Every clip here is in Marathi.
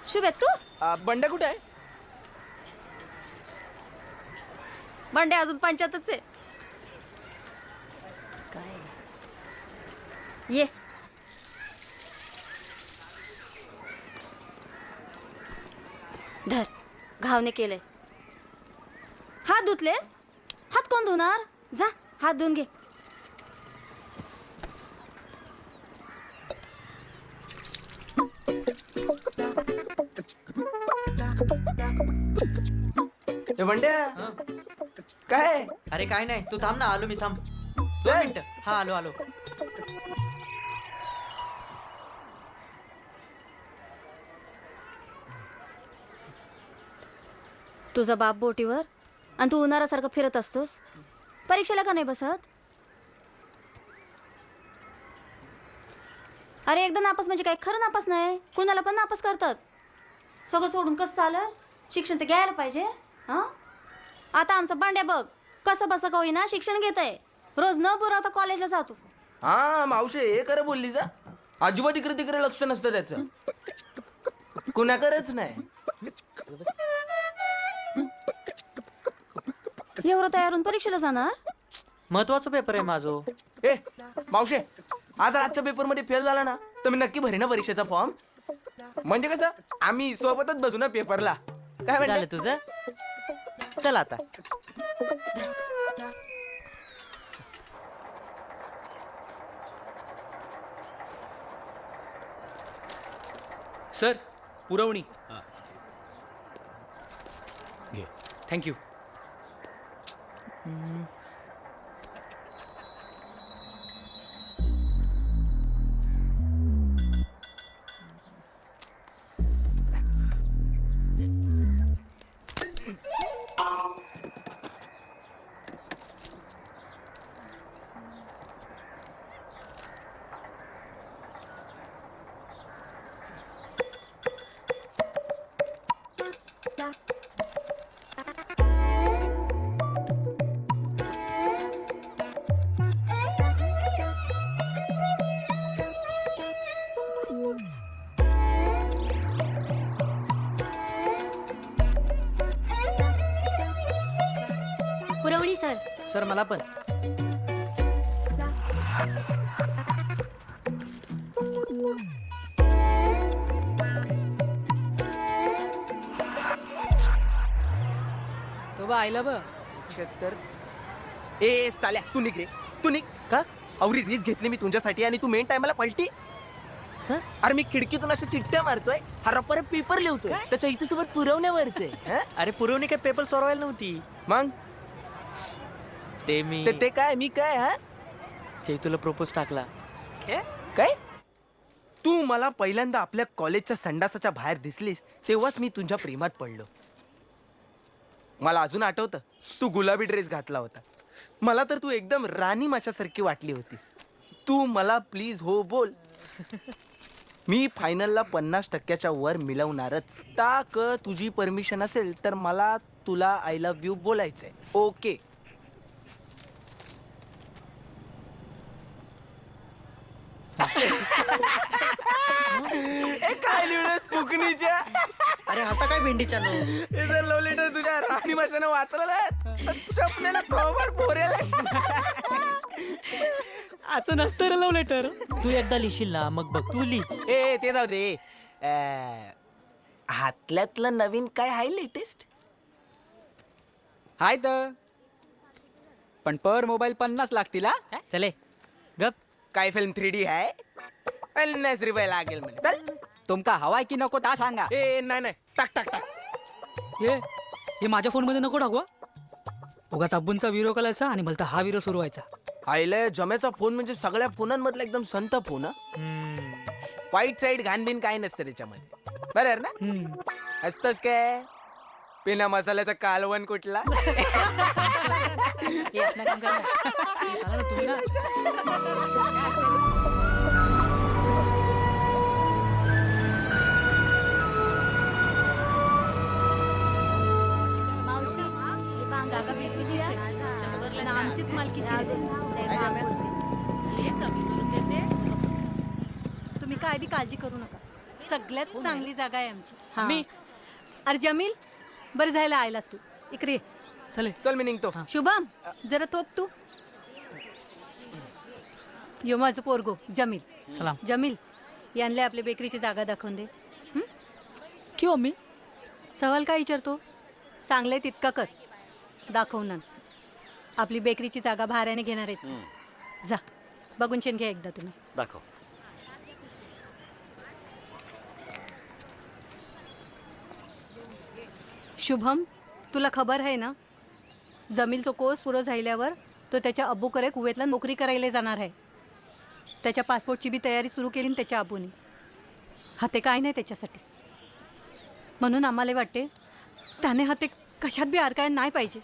शुभे तू बंड्या कुठे आहे? बंड्या अजून पंचायतच आहे. काय ये धर घावने केलंय. हात धुतलेस? हात कोण धुणार? जा हात धुवून घे. बंड्या काय? अरे काय नाही, तू थांब ना, आलो मी. थांब 2 मिनिटं. हा आलो आलो. तुझा बाप बोटीवर आणि तू उन्हाळ्यासारखं फिरत असतोस. परीक्षेला का नाही बसत? अरे एकदा नापास म्हणजे काय खरं नापास नाही, कुणाला पण नापास करतात. सगळं सोडून कसं चालेल? शिक्षण तर घ्यायला पाहिजे. हां आता आमचा बांड्या बघ कसं बसं का होईना शिक्षण घेत आहे. रोज न पुरवता कॉलेजला जातो. हा मावशे हे खरं बोलली जा. अजिबात इकडे तिकडे लक्ष नसतं त्याचं, कुणाकडेच नाही. एवढं तयार होऊन परीक्षेला जाणार? महत्वाचा पेपर आहे माझो. ए मावशे, आज आजच्या पेपर मध्ये फेल झाला ना तर मी नक्की भरेन परीक्षेचा फॉर्म. म्हणजे कसं आम्ही सोबतच बसू ना पेपरला. काय झालं तुझं? चल आता. सर पुरवणी. थँक्यू. पुरवणी सर. सर मला पण. तो बा आईला बघ. ए साल्या तू निघ रे, तू निघ. का? अवरी रीच घेतली मी तुझ्यासाठी आणि तू मेन टायमाला पलटी. अरे मी खिडकीतून अशा चिठ्ठ्या मारतोय, हा रप्पर पेपर लिहतोय, त्याच्या इथे सोबत पुरवण्यावरचे. अरे पुरवणी काय पेपर सोडवायला नव्हती. मग ते मी ते काय मी काय हा जे तुला प्रपोज टाकला. काय? तू मला पहिल्यांदा आपल्या कॉलेजच्या संडासाच्या बाहेर दिसलीस तेव्हाच मी तुझ्या प्रेमात पडलो. मला अजून आठवतं तू गुलाबी ड्रेस घातला होता. मला तर तू एकदम राणी माशासारखी वाटली होतीस. तू मला प्लीज हो बोल. मी फायनलला 50% वर मिळवणारच. ताक तुझी परमिशन असेल तर मला तुला आय लव्ह यू बोलायचंय. ओके. काय लिहिलं फुकणीच्या? अरे हसा काय भेंडीच्या नो. हे जर लव्ह लेटर तुझ्या राणी भाषेनं वाचलेलं स्वप्नाला खबर पोरेला. असं नसतं रे लव्ह लेटर. तू एकदा लिहिशील ना मग बघ तू लिही. ए ते जाऊ दे. हातल्यातलं नवीन काय आहे लेटेस्ट? हाय तर पण पर मोबाईल 50 लागतील हा. चले गप. काय फिल्म 3D आहे? 50 रुपये लागेल म्हणे. चल. तुमका हवाय की नको ता सांगा. ए नाही नाही टाक टाक टाक. हे माझ्या फोन मध्ये नको टाकू. उगाच अब्बूंचा व्हिडिओ कॉलचा आणि भलता हा व्हिडिओ सुरू व्हायचा. आईले जमेचा फोन म्हणजे सगळ्या फोनांमधला एकदम संत फोन. वाईट साईड घाणबीन काय नसतं त्याच्यामध्ये. बरोबर ना? असतंच काय बिना मसाल्याचा कालवण कुठला. हे आपलं काम करा. हे साला ना तुम्ही ना. मावशी जागा विकूची आहे. आमचीच मालकीची आहे. तुम्ही काय बी काळजी करू नका. सगळ्यात चांगली जागा आहे आमची. मी अरे जमील बरं जायला आयलास तू इकडे ये. चले. चल मी निघतो. शुभम जरा तोप तू. यो माझं पोरगो जमील. सलाम. जमील यांना आपल्या बेकरीची जागा दाखवून दे. क्यों मी सवाल काय विचारतो? चांगलंय तितका कर. दाखवणार. आपली बेकरीची जागा भाड्याने घेणार आहेत. जा बघून शेण घ्या एकदा तुम्ही. दाखव. शुभम तुला खबर आहे ना, जमीलचा कोर्स पुरं झाल्यावर तो त्याच्या अब्बूकडे कुवेतला नोकरी करायला जाणार आहे. त्याच्या पासपोर्टची बी तयारी सुरू केली ना त्याच्या अब्बूने. हाते काय नाही त्याच्यासाठी. म्हणून आम्हाला वाटते त्याने हाते कशात बी अडकायला नाही पाहिजे.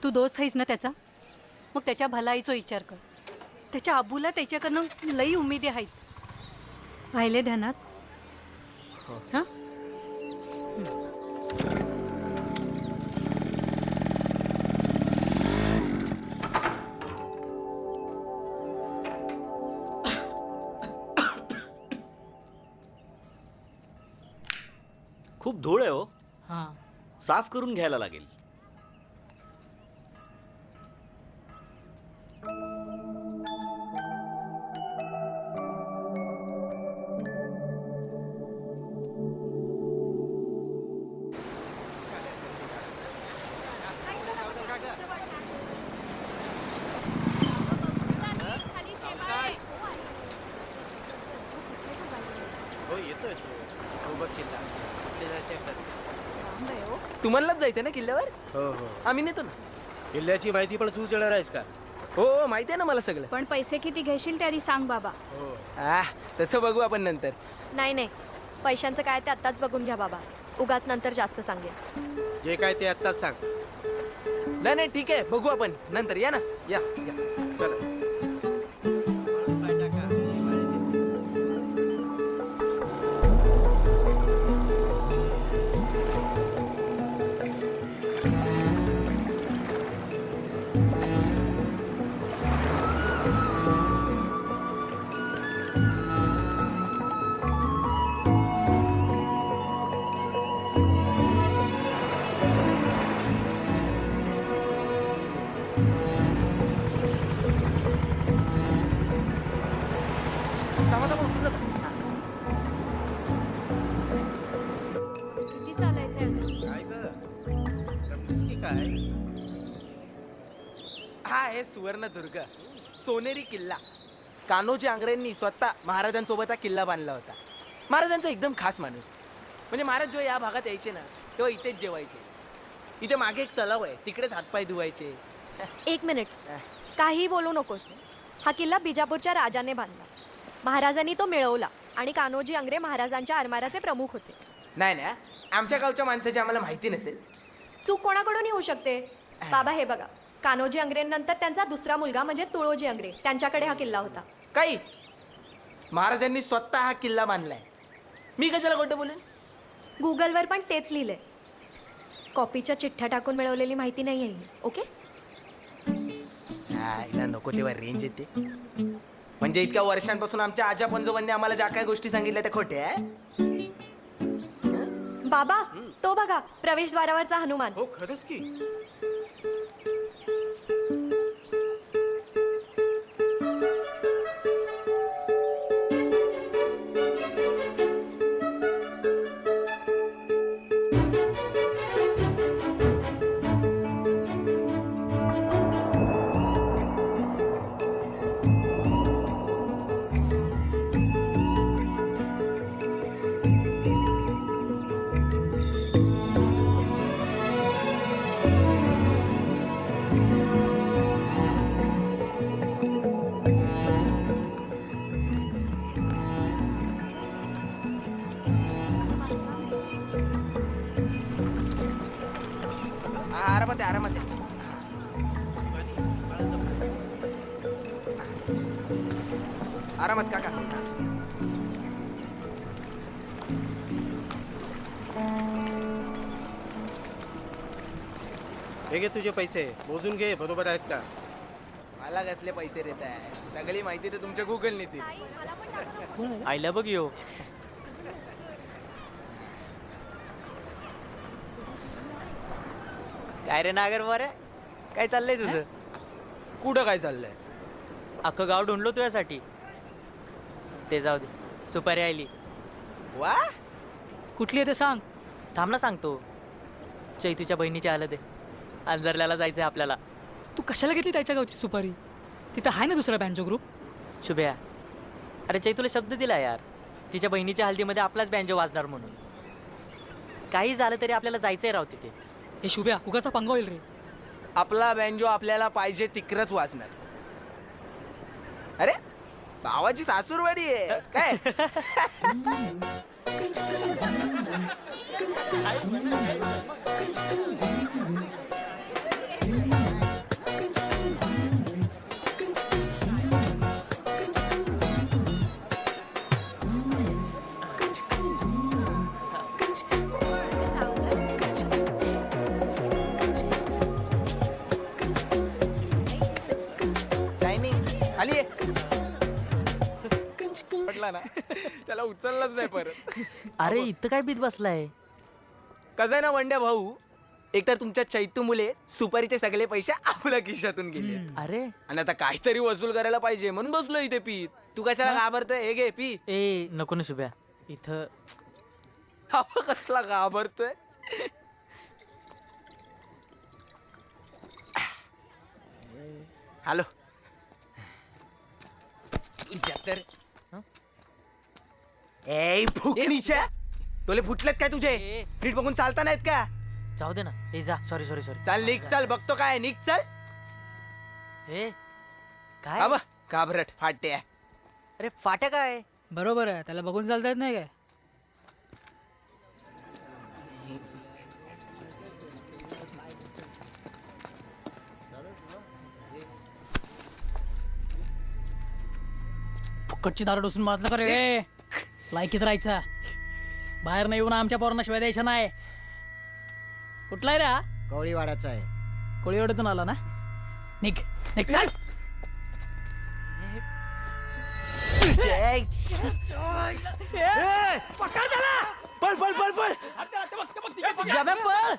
तू दोस्त आहेस ना त्याचा, मग त्याच्या भलाईचा विचार कर. त्याच्या अब्बूला त्याच्याकडनं लई उमेदी आहेत. राहिले ध्यानात. हां खूप धूळ आहे हो. हा. साफ करून घ्यायला लागेल. हो येतोय तुम्हालाच जायचं ना किल्ल्यावर? हो हो. आम्ही नेतो ना. किल्ल्याची माहिती पण तू देणार आहेस का? हो माहिती आहे ना मला सगळं. पण पैसे किती घेशील तरी सांग बाबा. तसं बघू आपण नंतर. नाही नाही, पैशांचं काय ते आत्ताच बघून घ्या बाबा. उगाच नंतर जास्त सांगेल. जे काय ते आत्ताच सांग. नाही नाही ठीक आहे बघू आपण नंतर. या ना या या. चला. किती चालायचंय अजून? काय ग? जमलीस की काय? हा आहे सुवर्णदुर्ग, सोनेरी किल्ला. कान्होजी आंग्रेंनी स्वतः महाराजांसोबत हा किल्ला बांधला होता. महाराजांचा एकदम खास माणूस. म्हणजे महाराज जेव्हा या भागात यायचे ना तेव्हा इथेच जेवायचे. इथे मागे एक तलाव आहे, तिकडेच हातपाय धुवायचे. 1 मिनिट, काही बोलू नकोस. हा किल्ला बिजापूरच्या राजाने बांधला. महाराजांनी तो मिळवला आणि कान्होजी आंग्रे महाराजांच्या आरमाराचे प्रमुख होते. नाही ना, आमच्या गावच्या माणसाची आम्हाला माहिती नसेल. चूक कोणाकडून होऊ शकते? बाबा हे बघा, कान्होजी आंग्रेंनंतर त्यांचा दुसरा मुलगा म्हणजे तुळोजी आंग्रे, त्यांच्याकडे हा किल्ला होता. काही महाराजांनी स्वतः हा किल्ला बांधलाय. मी कशाला खोटं बोलेन? गुगलवर पण तेच लिहिलंय. कॉपीच्या चिठ्ठ्या टाकून मिळवलेली माहिती नाही आहे ही. ओके आईला नको तेव्हा रेंज येते. म्हणजे इतक्या वर्षांपासून आमच्या आजा पंजोबांनी आम्हाला ज्या काही गोष्टी सांगितल्या त्या खोट्या आहे. बाबा तो बघा प्रवेशद्वारावरचा हनुमान. हो खरंच की. आरामात आहे, आरामात आहे. आरामात काका. हे घे तुझे पैसे मोजून घे बरोबर आहेत का. मला कसले पैसे देत आहे? सगळी माहिती तर तुमच्या गुगल नेतील. आईला बघ यो. काय रे नागर बरे काय चाललंय तुझं? कुठं काय चाललंय? अख्खं गाव ढूंढलो तुझ्यासाठी. ते जाऊ दे, सुपारी आली. वा, कुठली आहे ते सांग. थांब ना सांगतो. चैतूच्या बहिणीची हालत आहे. अंजरल्याला जायचंय आपल्याला. तू कशाला घेतली त्याच्या गावची सुपारी? तिथं आहे ना दुसरा बँजो ग्रुप. शुभ्या, अरे चैतूला शब्द दिला यार, तिच्या बहिणीच्या हल्दीमध्ये आपलाच बँजो वाजणार म्हणून. काही झालं तरी आपल्याला जायचंय राव तिथे. हे शुभ्या उगाचा पंगा होईल रे. आपला बँजो आपल्याला पाहिजे तिकडच वाजणार. अरे भावाची सासूरवाडी आहे काय? काय नाही. आली पडला ना, त्याला उचललाच नाही परत. अरे इथं काय बीत बसलाय? कसं आहे ना वंड्या भाऊ, एकतर तुमच्या चैतू मुले सुपारीचे सगळे पैसे आपल्या खिशातून गेले अरे आणि आता काहीतरी वसूल करायला पाहिजे म्हणून बसलो इथे पीत. तू कशाला घाबरतोय? हे घे पी. ए नको ना शुभ्या, इथं हा कसला घाबरतोय? हॅलो तुझ्या तर ए फुकणीच्या डोले फुटलेत काय तुझे? ए. नीट बघून चालता नाहीत का? जाऊ दे ना. ए जा, सॉरी सॉरी सॉरी. चाल निघ, चाल बघतो काय निघ चाल. ए काय? हा बा घाबरट फाटे आहे. अरे फाट्या काय? बरोबर आहे, त्याला बघून चालता येत नाही काय? फुकटची दारू डोसून माजलं का रे? लायकीत राहायचं. बाहेर नाही येऊन आमच्या पोरांना शिवाय द्यायच्या नाही. कुठलाय रे हा? कवळीवाड्याचा आहे. कोळीवाड्यातून आला ना? निघ निघ चाल. पळ पळ पळ पळ. जाब्या पळ.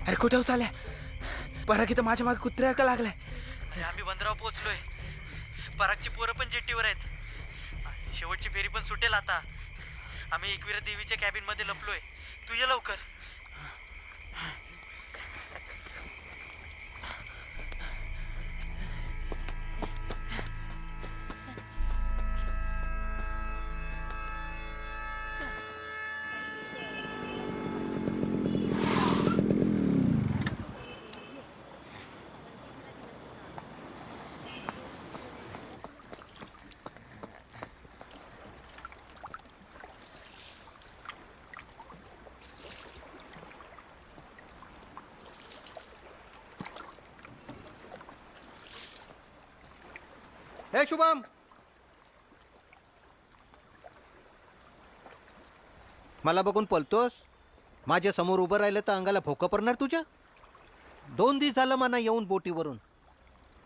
अरे कुठे चालल्या? बरं की तर माझ्या मागे कुत्र्यासारखा लागलाय. अरे आम्ही बंदरावर पोहोचलोय. परागची पोरं पण जेट्टीवर आहेत. शेवटची फेरी पण सुटेल आता. आम्ही एकविरा देवीच्या कॅबिन मध्ये लपलोय. तू ये लवकर. हे शुभम, मला बघून पलतोस? माझ्या समोर उभं राहिलं तर अंगाला भोकं पडणार तुझ्या. 2 दिवस झालं मला येऊन बोटीवरून.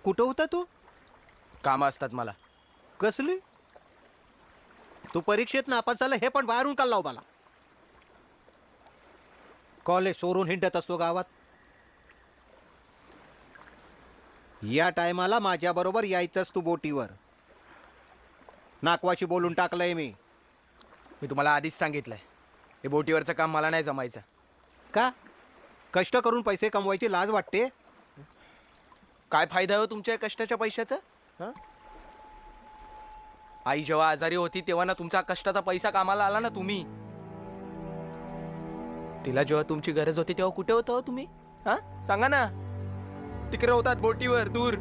कुठं होता तू? कामं असतात मला. कसली? तू परीक्षेत नापास झाला हे पण बाहेरून का लाव मला. कॉलेज सोडून हिंडत असतो गावात. या टायमाला माझ्याबरोबर यायचंच तू बोटीवर. नाकवाशी बोलून टाकलंय मी. मी तुम्हाला आधीच सांगितलंय, हे बोटीवरचं काम मला नाही जमायचं. का? कष्ट करून पैसे कमवायची लाज वाटते? काय फायदा हो तुमच्या या कष्टाच्या पैशाचा? हं? आई जेव्हा आजारी होती तेव्हा ना तुमचा कष्टाचा पैसा कामाला आला ना तुम्ही. तिला जेव्हा तुमची गरज होती तेव्हा कुठे होता हो तुम्ही? हा सांगा ना. तिकडे होतात बोटीवर दूर.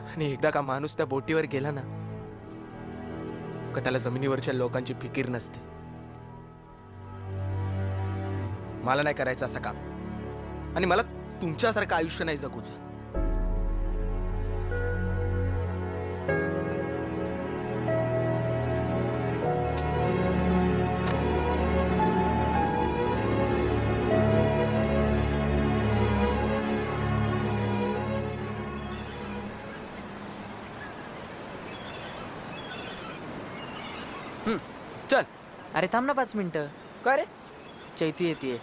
आणि एकदा का माणूस त्या बोटीवर गेला ना का त्याला जमिनीवरच्या लोकांची फिकीर नसते. मला नाही करायचं असं काम, आणि मला तुमच्यासारखं आयुष्य नाही जगूचं. चल. अरे थांब ना 5 मिनिटं. का रे? चैतू येते.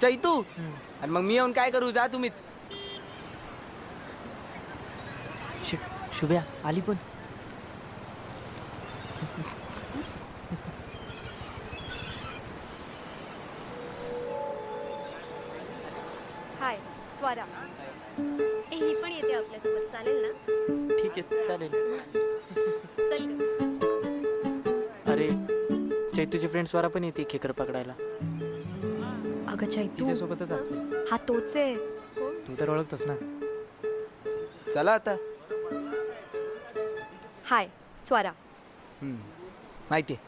चैतू? आणि मग मी येऊन काय करू? जा तुम्हीच. शुभ्या आली पण. हाय स्वरा. ही पण येते आपल्यासोबत, चालेल ना? ठीक आहे चालेल. चल ग. अरे चैतूची फ्रेंड स्वरा पण येते खेकर पकडायला. अगं चैतू, तिच्यासोबतच असते. हा तोच आहे. तू तर ओळखतोस ना. चला आता. हाय स्वरा. माहितीये.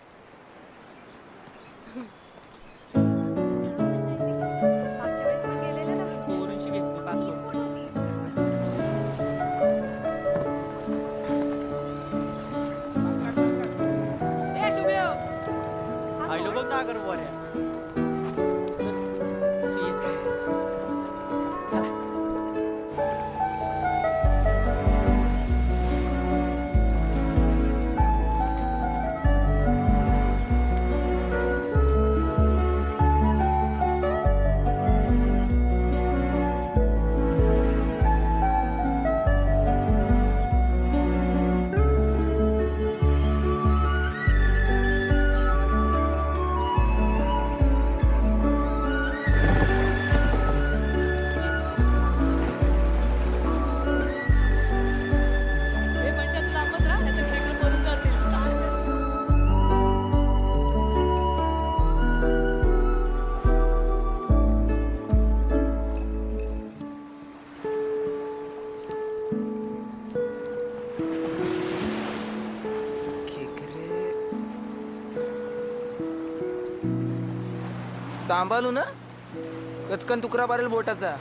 मागच्या वेळेस पण गेलेले ना. आयलो बघ ना कर बोऱ्या. सांभाळू ना, कचकन तुकडा मारेल बोटाचा.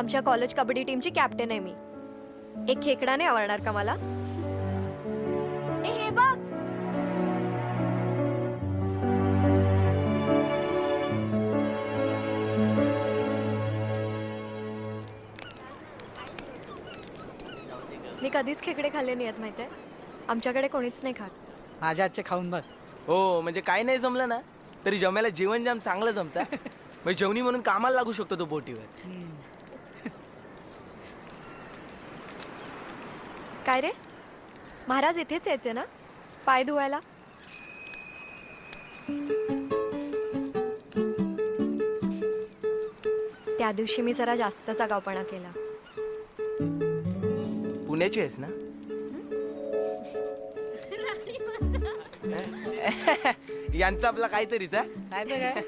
आमच्या कॉलेज कबड्डी टीमची कॅप्टन आहे मी. एक खेकडाने आवडणार का मला? हे बघ मी कधीच खेकडे खाल्ले नाही आहेत माहिती आहे. आमच्याकडे कोणीच नाही खात. माझ्या आजचे खाऊन बघ. हो म्हणजे काही नाही जमलं ना तरी जमायला जेवण जाम चांगलं जमतं. म्हणजे जेवणी म्हणून कामाला लागू शकतो तो बोटीवर. काय रे, महाराज इथेच यायचे ना पाय धुवायला? त्या दिवशी मी जरा जास्तच आगाऊपणा केला. पुण्याची आहेस ना? यांचा आपला काहीतरीच आहे. नाही तर काय.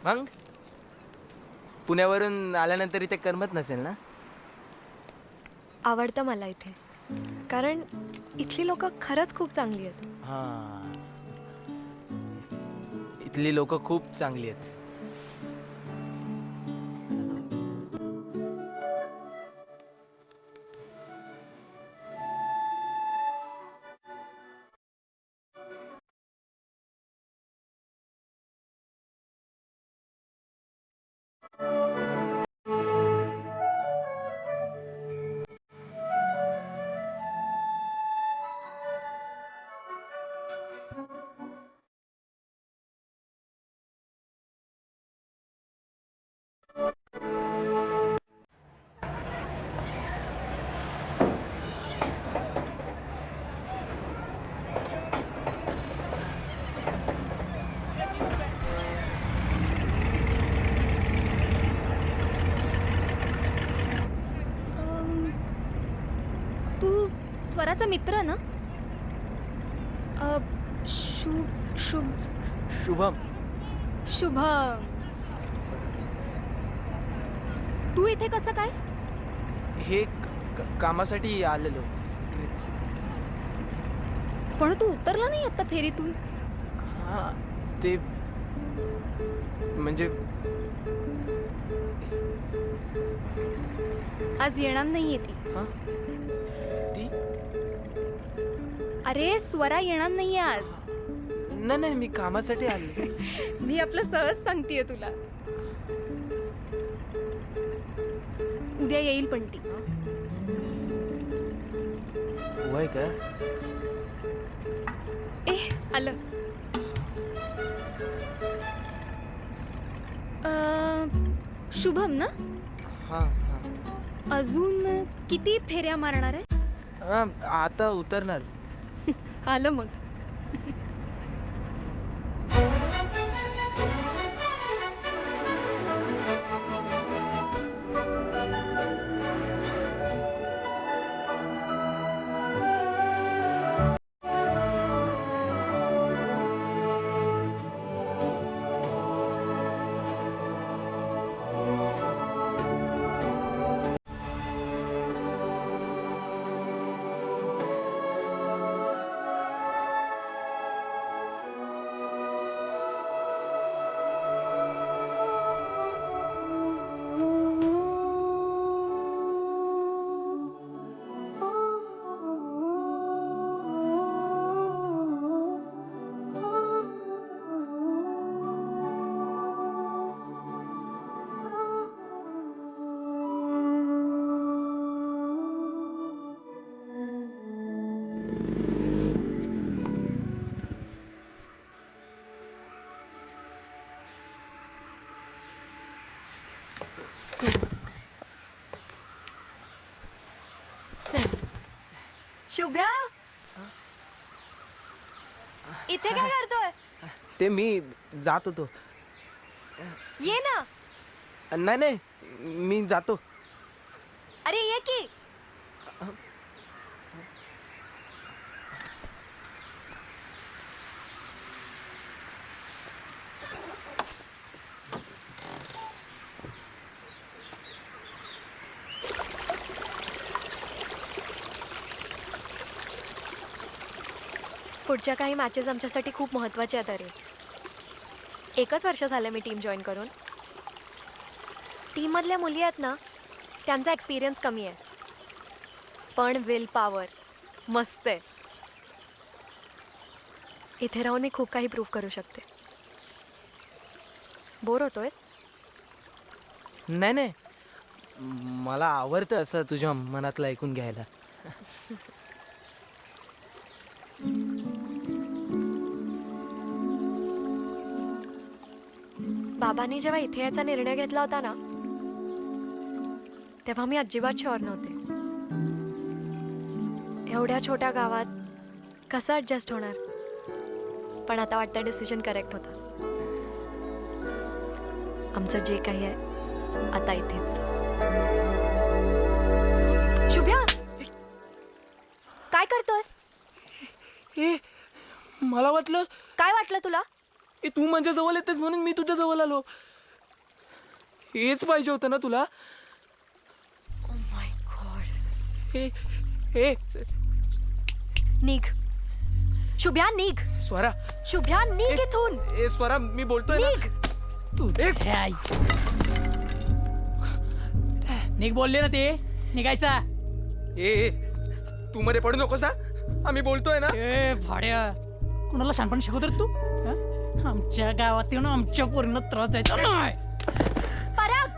मग पुण्यावरून आल्यानंतर इथे करमत नसेल ना? आवडतं मला इथे, कारण इथली लोक खरंच खूप चांगली आहेत. हा, इथली लोक खूप चांगली आहेत. तू स्वराचा मित्र ना? शुभम, शुभम. तू इथे कसं काय? हे कामासाठी आलेलो. पण तू उतरला नाही आता फेरीतून. हा ते म्हणजे आज येणार नाहीये ती. हा ती अरे स्वरा येणार नाहीये आज. नाही नाही मी कामासाठी आलो. मी आपलं सहज सांगतेय तुला. उद्या येईल पण ती. वय का? आलं. शुभम ना? हा हा. अजून किती फेऱ्या मारणार आहे? आता उतरणार. आलं मग. शुभ्या, इथे काय करतोय? ते मी जात होतो. ये ना. नाही नाही मी जातो. अरे ये की. पुढच्या काही मॅचेस आमच्यासाठी खूप महत्त्वाच्या आहेत. अरे 1च वर्ष झालं मी टीम जॉईन करून. टीममधल्या मुली आहेत ना त्यांचा एक्सपिरियन्स कमी आहे पण विल पॉवर मस्त आहे. इथे राहून मी खूप काही प्रूव्ह करू शकते. बोर होतोयस? नाही नाही, मला आवडतं असं तुझ्या मनातलं ऐकून घ्यायला. बाबांनी जेव्हा इथे यायचा निर्णय घेतला होता ना तेव्हा मी अजिबात शुअर नव्हते. एवढ्या छोट्या गावात कसं ॲडजस्ट होणार, पण आता वाटतं डिसिजन करेक्ट होता. आमचं जे काही आहे आता इथेच. शुभ्या, काय करतोस? ए मला वाटलं काय वाटलं तुला? तू माझ्या जवळ येतेस म्हणून मी तुझ्या जवळ आलो. हेच पाहिजे होतं ना तुला? Oh my God. ए ए निघ शुभ्या, निघ. स्वरा, शुभ्या, निघ इथून. ए स्वरा, मी बोलतोय ना. निघ. तू हे आई. निघ बोलले ना ते निघायचा. ए तू मध्ये पडू नकोस हा. आम्ही बोलतोय ना. ए भाड्या, कुणाला शानपण शिकवतो रे तू? हं? आमच्या गावात येऊन आमच्या पोरींना त्रास द्यायचा नाही. पराग,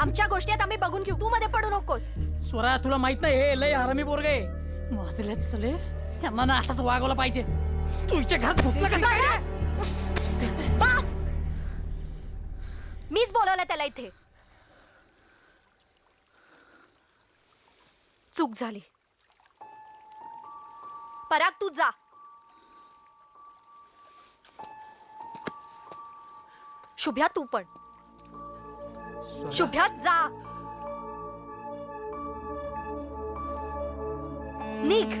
आमच्या गोष्टीत आम्ही बघून घेऊ, तू मध्ये पडू नकोस. स्वरा, तुला माहित नाही हे लय हरामी पोरग आहे. वाजलेच चले, यांना ना असंच वागवलं पाहिजे. तुझ्या घरात घुसलं कसं आहे? बस, मीच बोलवलं त्याला इथे. चूक झाली. पराग, तू जा. शुभ्या, तू पण. शुभ्या, जा. निघ.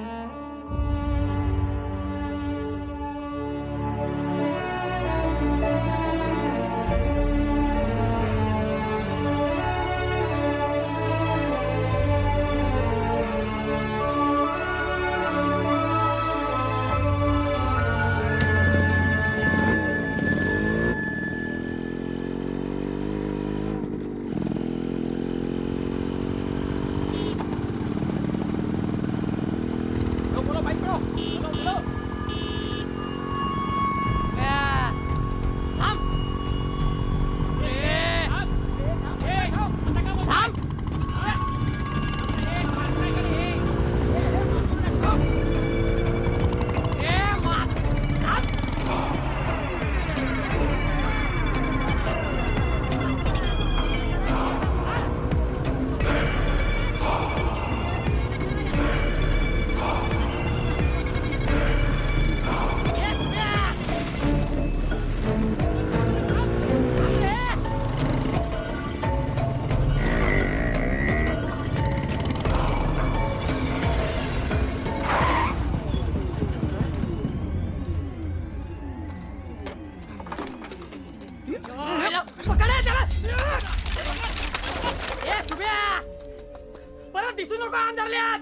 परत दिसू नको अंधारल्यात.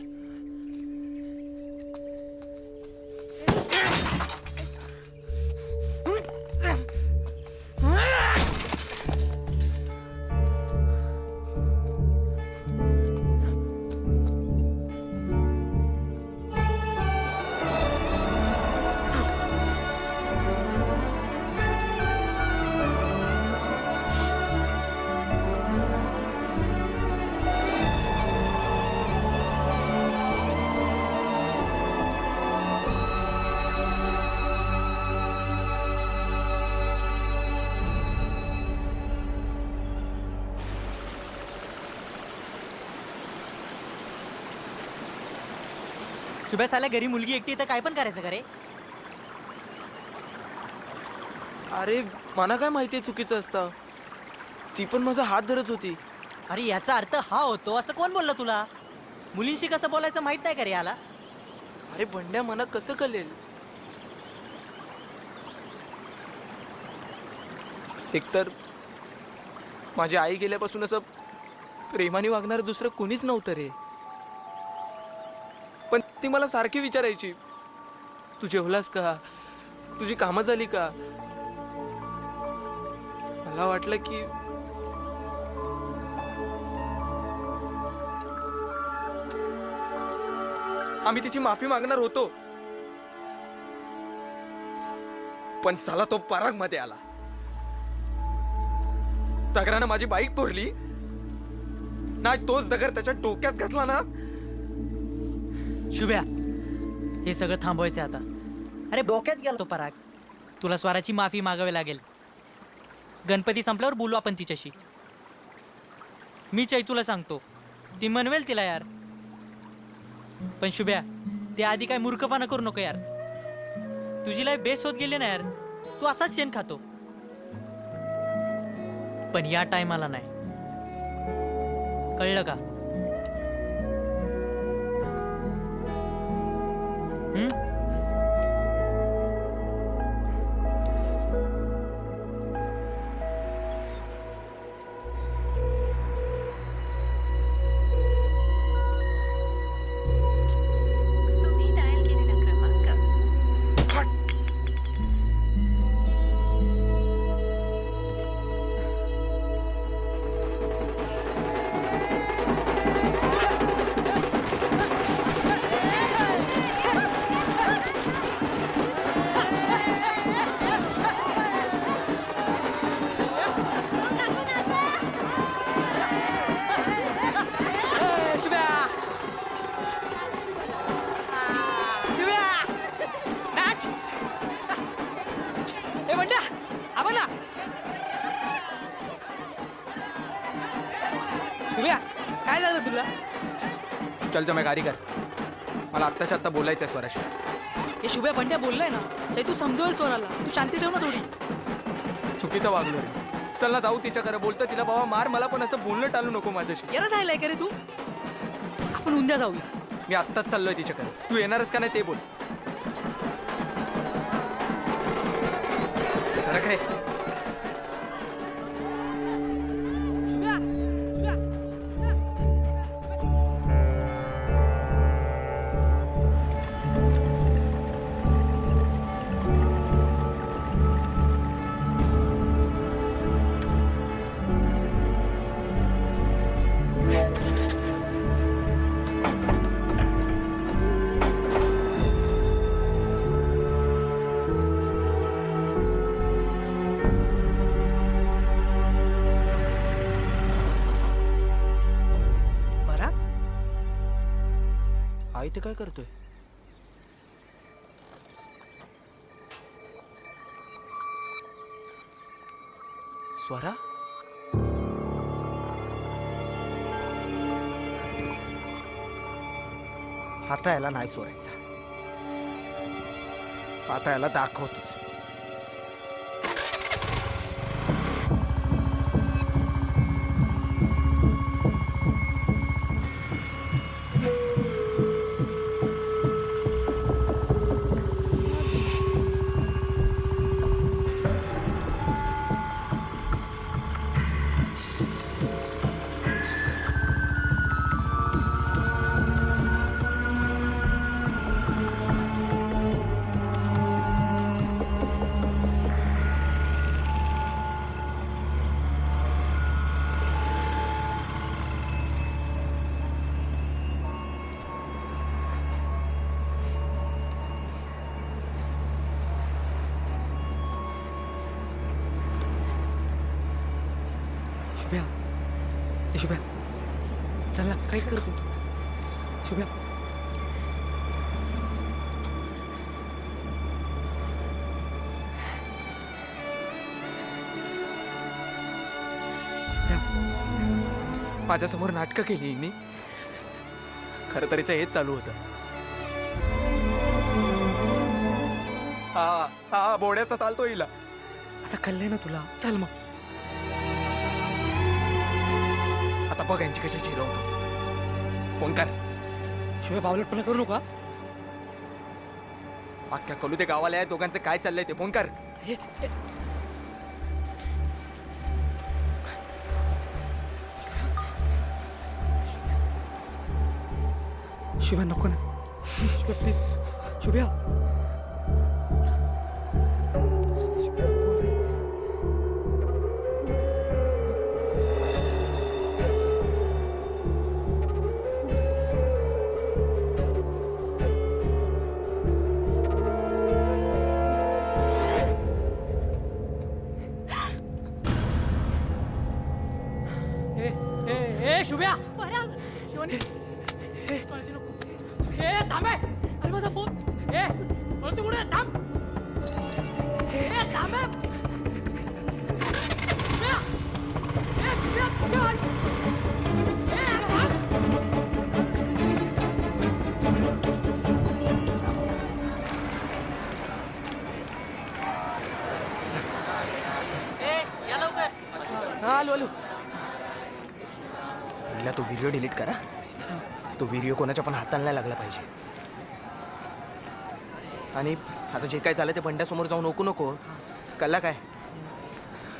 शुभ्या, साल्या घरी मुलगी एकटी तर काय पण करायचं का रे? अरे मला काय माहितीये चुकीचं असतं. ती पण माझा हात धरत होती. अरे याचा अर्थ हा होतो असं कोण बोललं तुला? मुलींशी कसं बोलायचं माहित नाही का रे याला? अरे बंड्या, मला कसं कळेल? एकतर माझी आई गेल्यापासून असं प्रेमाने वागणार दुसरं कोणीच नव्हतं रे. पण ती मला सारखी विचारायची, तू जेवलास का, तुझी कामं झाली का. मला वाटलं की आम्ही तिची माफी मागणार होतो, पण साला तो पराग मध्ये आला. दगरानं माझी बाईक पोरली नाही, तोच दगड त्याच्या डोक्यात घातला ना. शुभ्या, हे सगळं थांबवायचं आता. अरे डोक्यात गेला तो पराग. तुला स्वराची माफी मागावी लागेल. गणपती संपल्यावर बोलू आपण तिच्याशी. मी चैतूला सांगतो, ती म्हणवेल तिला यार. पण शुभ्या, ते आधी काय मूर्खपणा करू नको यार. तुझी लाईफ बेस होत गेली ना यार. तू असाच शेण खातो, पण या टायमाला नाही. कळलं का? हम्म? काय झालं तुला? चल जमे गाडी कर, मला आत्ताच्या आत्ता बोलायचंय स्वराशी. हे शुभ्या बंड्या बोललाय ना, तू समजवेल स्वराला. तू शांती ठेव ना थोडी. चुकीचा वागलो रे. चल ना जाऊ तिच्याकडे. बोलतो तिला बाबा मार, मला पण असं बोलणं टाळू नको माझ्याशी. यार झालंय का रे तू? आपण उद्या जाऊया. मी आत्ताच चाललोय तिच्याकडे. तू येणारच का नाही ते बोल. सरक रे. शुभ्या, शुभ्या. इथे काय करतोय? स्वरा? आता याला नाही सोडायचा. आता याला दाखवतोच. शुभ्या, शुभ्या, चल ना. काय करतो तू? शुभ्या, माझ्यासमोर नाटकं केली हिने. खरं तरीच हेच चालू होतं. हा हा बोड्याचा चालतो हिला. आता कळलंय ना तुला. चल मग. आता बघ यांची कशी चिरवतो. फोन कर. शुभ्या, बावलटपणा करू नका. अख्ख्या कलू ते गावाला आहे. दोघांचं काय चाललंय ते फोन कर. शुभ्या नको ना. शुभ्या प्लीज. शुभ्या, थांब ए. अरे माझा फोन ए तू कुठे आहे? थांब ए थांब ए. या लवकर. हा आलो आलो. पहिला तो व्हिडिओ डिलीट करा. तो व्हिडिओ कोणाच्या पण हाताला नाही लागला पाहिजे. आणि आता जे काय झालं ते बंड्यासमोर जाऊन ओकू नको. कळला काय?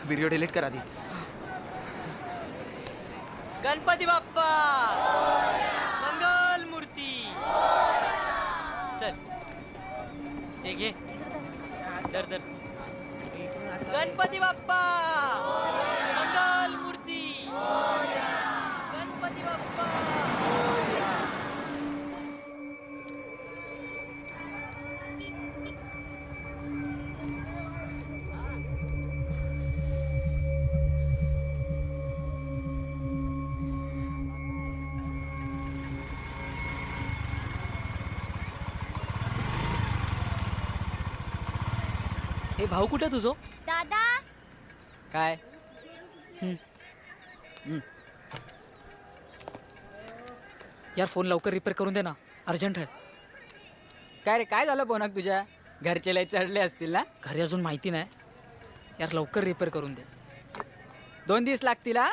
व्हिडिओ डिलीट करा आधी. गणपती बाप्पा मंगल मूर्ती. चल हे घे. धर धर. गणपती बाप्पा मंगल मूर्ती. गणपती बाप्पा. ए भाऊ कुठे तुझो? दादा काय यार फोन लवकर रिपेअर करून दे ना, अर्जंट आहे. काय रे, काय झालं फोनाक तुझ्या? घरचे लय चढले असतील ना? घरी अजून माहिती नाही यार, लवकर रिपेअर करून दे. 2 दिवस लागतील हा?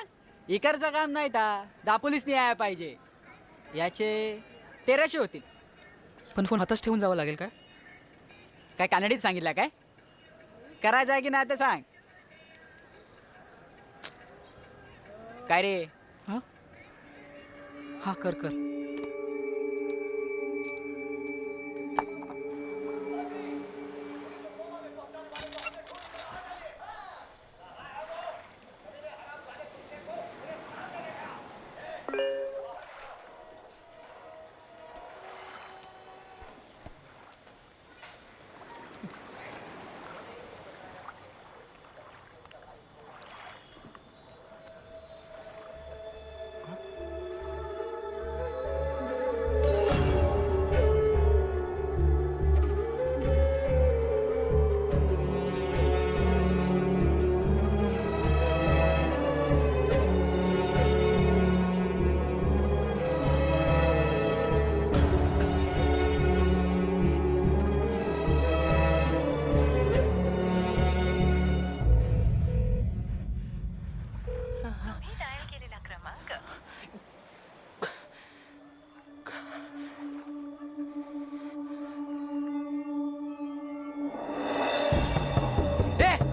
इकडचं काम नाही ता, दापोलीसनी यायला पाहिजे. याचे 1300 होतील. पण फोन हातच ठेवून जावं लागेल काय? काय कानडीत सांगितलं काय? करायचं आहे की नाही ते सांग. काय रे? हा कर कर.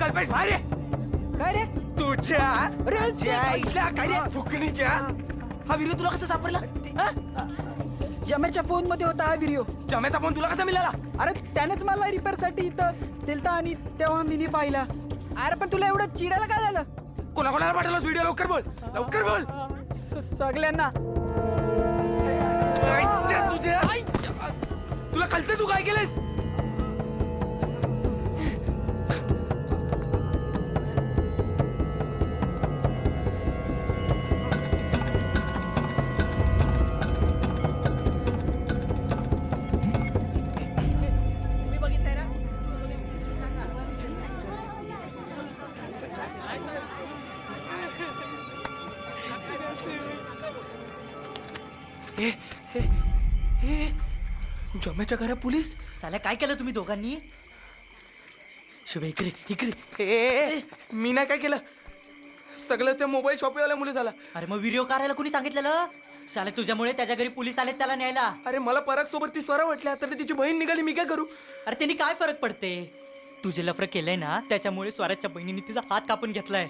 कल्पेश बाहेर ये. काय रे? तुझ्या आईला काय रे फुकणीच्या. हा व्हिडिओ तुला कसा सापडला? जमेच्या फोन मध्ये होता हा व्हिडिओ. जमेचा फोन तुला कसा मिळाला? अरे त्यानेच मला रिपेअर साठी इथं दिलता आणि तेव्हा मीनी पाहिला. अरे पण तुला एवढं चिडायला काय झालं? कोणाकोणाला पाठवलास व्हिडिओ? लवकर बोल, लवकर बोल. सगळ्यांना. तुझ्या तुला कळतं तू काय केलंस? जमेच्या घरा पोलीस. साल्या काय केलं तुम्ही दोघांनी? शुभे इकडे इकडे. ए मी नाही काय केलं, सगळं त्या मोबाईल शॉपवाल्या मुले झाला. अरे मग व्हिडिओ काढायला कोणी सांगितलेलं? साले तुझ्यामुळे त्याच्या घरी पोलीस आलेत त्याला न्यायला. अरे मला पराग सोबत ती स्वरा वाटल्या, तर तिची बहीण निघाली, मी काय करू? अरे त्यांनी काय फरक पडते? तुझे लफरं केलंय ना, त्याच्यामुळे स्वराजच्या बहिणीने तिचा हात कापून घेतलाय.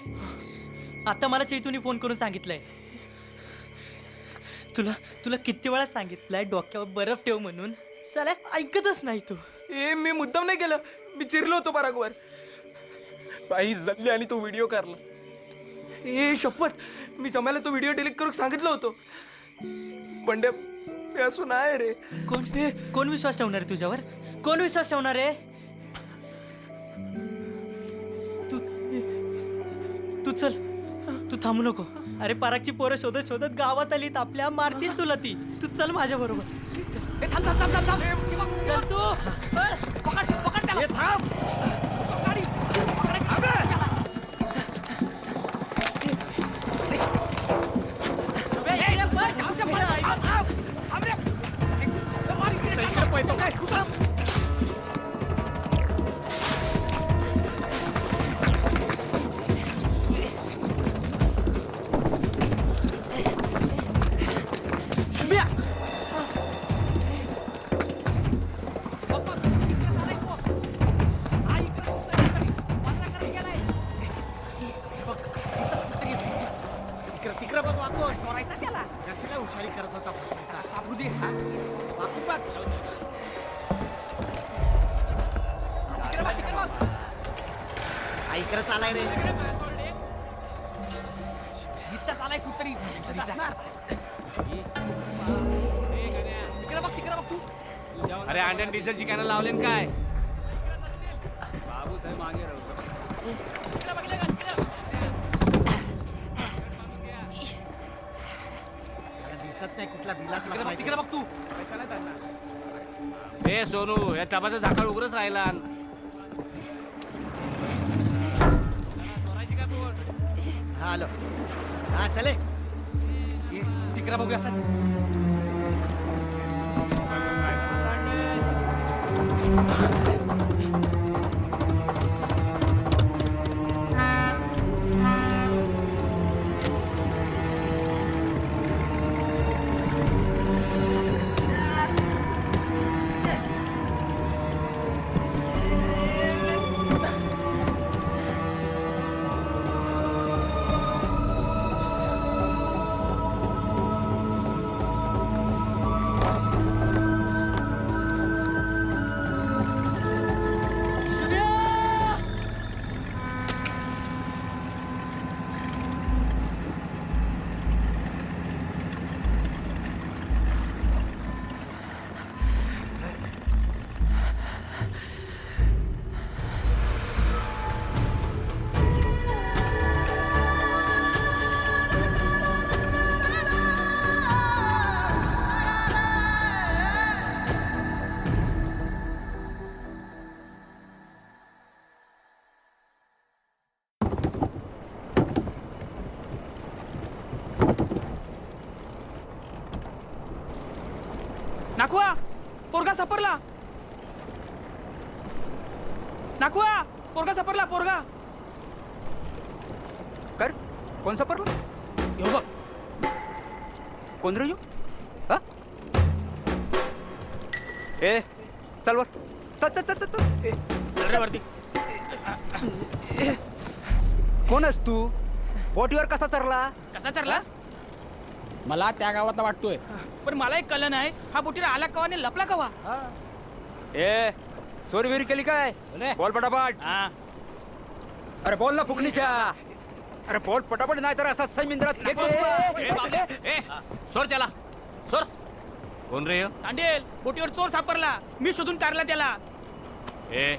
आता मला चैतूने फोन करून सांगितलंय. तुला किती वेळा सांगितलंय डोक्यावर बर्फ ठेव म्हणून, साला ऐकतच नाही तू. ए मी मुद्दाम नाही केलं, मी चिरलो होतो परागवर. बाई जगली आणि तो व्हिडिओ काढला. ए शपथ, मी जमायला तो व्हिडिओ डिलीट करून सांगितलं होतं. बंड्या मी असं नाही रे. कोण विश्वास ठेवणार आहे तुझ्यावर? कोण विश्वास ठेवणार आहे? तू चल, तू थांबू नको. अरे परागची पोरं शोधत शोधत गावात आलीत आपल्या, मारतील तुला ती. तू चल माझ्या बरोबर. थांब थांब थांब थांब थांब चल तू पकड पकड त्याला थांब गाडी तिकडं बघ वाकून सोडायचा त्याला त्याची हुशारी करत होता सापडू दे वाकून बघ ऐकत चालाय रे. इथं चालाय कुठतरी तिकडे बघ तू अरे अंड्यान डिझेलची कॅनल लावले काय दिसत नाही कुठला बिलात तिकडे बघ तू ए सोनू या टबाचं झाकळ उघडच राहिला हा आलो. हा चले. तिकडे बघूया चल नाखुआ पोरगा सापडला. नाखुआ पोरगा सापडला. पोरगा कर कोण सापडलं येऊ बघ. कोण रे हा ए चल वर चल चल चल चल चल वरती. कोण आहेस तू बोटीवर कसा चरला कसा चरलास? मला त्या गावातला वाटतोय. पण मला एक कळलं नाही, हा बोटीला आला कवा आणि लपला कवा? ए चोरी बिरी केली काय बोल पटापट अरे बोल ना फुकणीच्या अरे बोल पटापट नाही तर असा सैमिंद्रात सोर त्याला सोर कोण रे तांडेल बोटीवर चोर सापडला. मी शोधून काढला त्याला. ए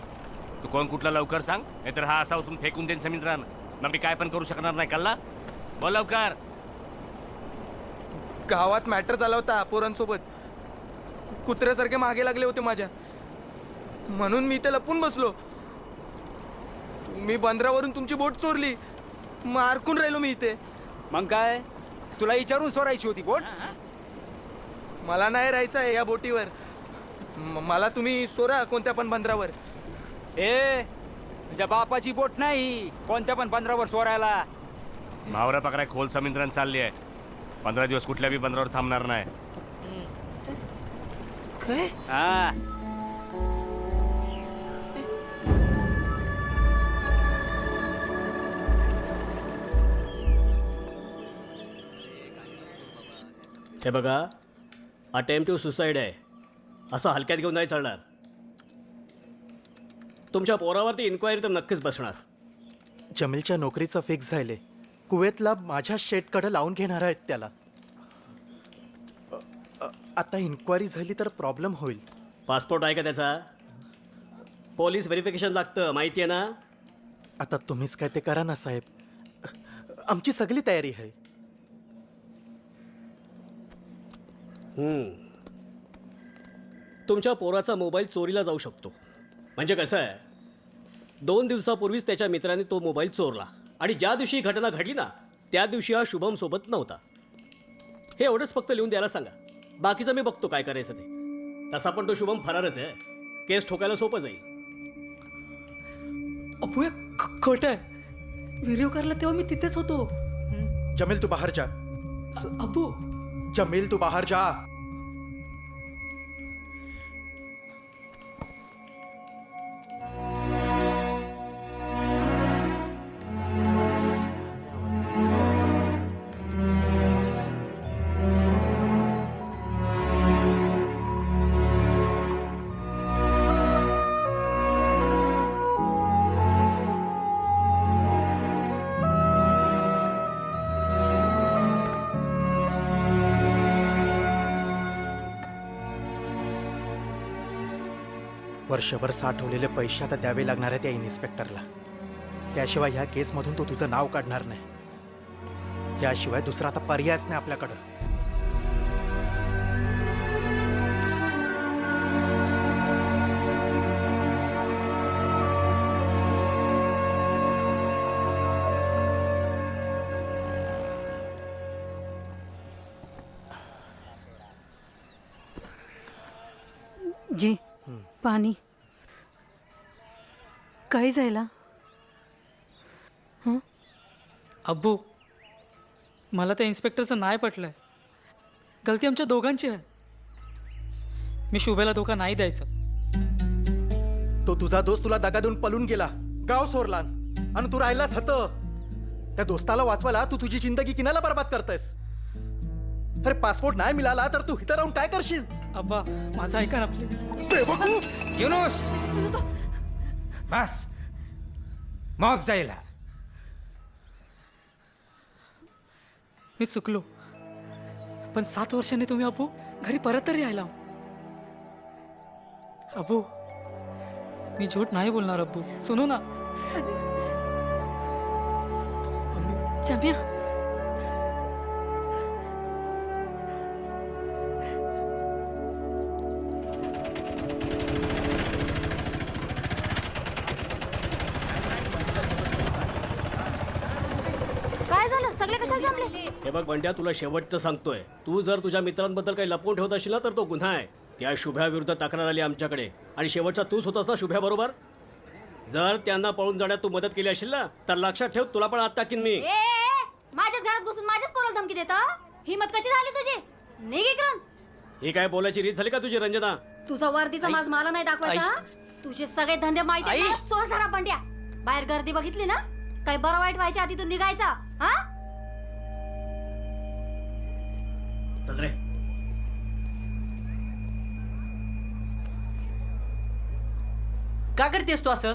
तू कोण कुठला लवकर सांग नाहीतर हा असा उचलून फेकून देईन समुद्रान. मग मी काय पण करू शकणार नाही कल्ला. बोल लवकर. गावात मॅटर झाला होता पोरांसोबत. कुत्र्यासारखे मागे लागले होते माझ्या, म्हणून मी इथे लपून बसलो. मी बंदरावरून तुमची बोट चोरली, मारकून राहिलो मी इथे. मग काय तुला विचारून सोडायची होती बोट. मला नाही राहायचं आहे या बोटीवर. मला तुम्ही सोरा कोणत्या पण बंदरावर. ए तुझ्या बापाची बोट नाही कोणत्या पण बंदरावर सोरायला. मावरा पकडाय खोल समुद्रान चालली आहे. 15 दिवस कुठल्या बी बंदरावर थांबणार नाही. काय? हा हे बघा, अटेम्प्ट टू सुसाईड आहे. असं हलक्यात घेऊन नाही चालणार. तुमच्या पोरावरती इन्क्वायरी तर नक्कीच बसणार. जमीलच्या नोकरीचं फिक्स झाले. कुवेतला माझ्या शेटकडे लावून घेणार आहेत त्याला. आता इन्क्वायरी झाली तर प्रॉब्लेम होईल. पासपोर्ट आहे का त्याचा? पोलीस व्हेरिफिकेशन लागतं, माहिती आहे ना? आता तुम्हीच काय ते करा ना साहेब. आमची सगळी तयारी आहे. तुमच्या पोराचा मोबाईल चोरीला जाऊ शकतो. म्हणजे कसं आहे, 2 दिवसापूर्वीच त्याच्या मित्राने तो मोबाईल चोरला आणि ज्या दिवशी ही घटना घडली ना त्या दिवशी हा शुभम सोबत नव्हता. हे एवढंच फक्त लिहून द्यायला सांगा. बाकीचं मी बघतो काय करायचं ते. तसा पण तो शुभम फरारच आहे. केस ठोकायला सोपं जाईल. अप्पू, खोट आहे. व्हिडिओ करला तेव्हा मी तिथेच होतो. जमील तू बाहर जा. अप्पू, जमील तू बाहर जा. वर्षभर साठवलेले पैसे आता द्यावे लागणार आहे त्या इन्स्पेक्टरला. त्याशिवाय ह्या केसमधून तो तुझं नाव काढणार नाही. याशिवाय दुसरा आता पर्यायच नाही आपल्याकडं. जी पाणी काय जायला. अब्बू, मला त्या इन्स्पेक्टरचं नाही पटलंय. गलती आमच्या दोघांची आहे. मी शुभेला धोका नाही द्यायचं. तो तुझा दोस्त तुला दगा देऊन पळून गेला, गाव सोडला आणि तू राहिलास हत. त्या दोस्ताला वाचवायला तू तुझी जिंदगी किनाला बर्बाद करतेस. अरे पासपोर्ट नाही मिळाला तर तू इथं राहून काय करशील. अब्बा, माझं ऐका ना प्लीज. युनुस बस माफ जायला. मी चुकलो, पण 7 वर्षांनी तुम्ही अब्बू घरी परत तरी आला. अब्बू, मी झूठ नाही बोलणार. अब्बू सुनो ना. जम्या, काय झालं? सगळे कशाला जमले? हे बघ बंड्या, तुला शेवटचं सांगतोय. तू जर तुझ्या मित्रांबद्दल काही लपवून ठेवत असशील ना तर तो गुन्हा आहे. त्या शुभ्याविरुद्ध तक्रार आली आमच्याकडे आणि शेवटचा तूच होतास ना शुभ्याबरोबर. जर त्यांना पळून जाण्यात तू मदत केली असेल ना तर लक्षात ठेव, तुला पण आत टाकीन मी. माझ्याच घरात घुसून माझ्याच पोराला धमकी देता? हिम्मत कशी झाली तुझी? निघ इकडून. ही काय बोलायची रीत झाली का तुझी रंजना? तुझा वर्दीचा माज मला नाही दाखवायचा. तुझे सगळे धंदे माहिती आहे. सोड जरा बंड्या. बाहेर गर्दी बघितली ना, काही बरं वाईट व्हायच्या आधी तू निघायचा. हा, चल रे. का करतेस तू असं?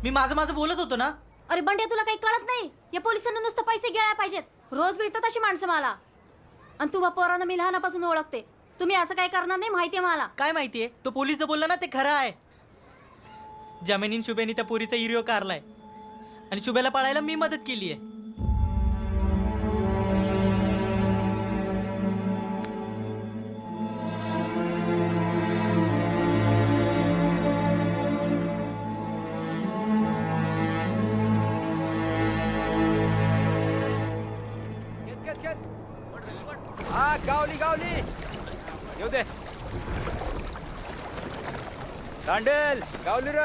मी माझं बोलत होतो ना. अरे बंड्या, तुला काही कळत नाही. या पोलिसांना नुसतं पैसे गिळायला पाहिजेत. रोज भेटतात अशी माणसं मला. आणि तुम्हा पोरांना मी लहानापासून ओळखते. तुम्ही असं काय करणार नाही माहितीये मला. काय माहितीये? तो पोलीस जो बोलला ना ते खरं आहे. जमिनीन शुभेनी त्या पोरीचा इरिओ कारलाय आणि शुभेला पळायला मी मदत केली आहे. हा, गावली येऊ दे. दांडेल गावली र.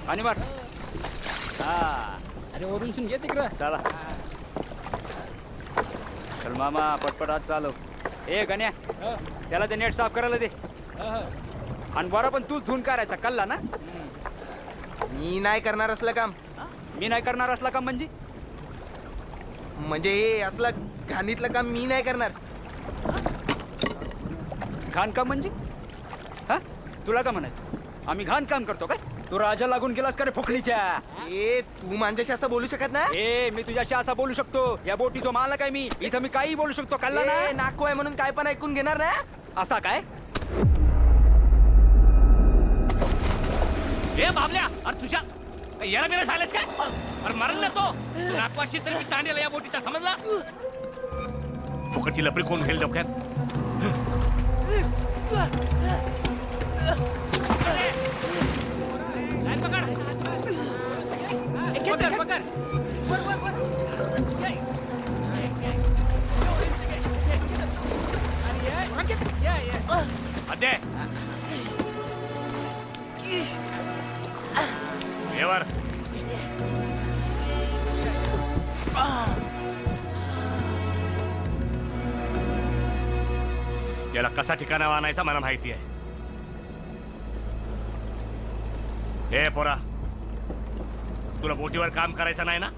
आणि मार. हा, अरे वरून घे तिकडं. चला चल मामा, पटपट हात चालव. ए गण्या, त्याला ते नेट साफ करायला दे. आणि बरं पण तूच धुवून करायचा कल्ला ना. मी नाही करणार असलं काम. मी नाही करणार असला काम म्हणजे हे असलं घाणीतलं काम मी नाही करणार. घाण काम म्हणजे? हा, तुला का म्हणायचं? आम्ही घाण काम करतो काय? तू राजा लागून गेलास का रे फुकणीच्या? तू माझ्याशी असं बोलू शकत नाही. मी तुझ्याशी असं बोलू शकतो? या बोटीचो मालक आहे मी. इथं मी काही बोलू शकतो. कल्ला ना. नाको आहे म्हणून काय पण ऐकून घेणार ना. असा काय? ए बाबल्या, अरे तुझ्या याला बिरा झालेस काय? अरे मरल ना तो. नागपाशी तरी मी तांडेला या बोटीचा, समजला? फुकटची लपडी कोण घेईल डोक्यात? अदे येवर याला कसा ठिकाणा आणायचा मला माहिती आहे. हे पोरा, तुला बोटीवर काम करायचं नाही ना?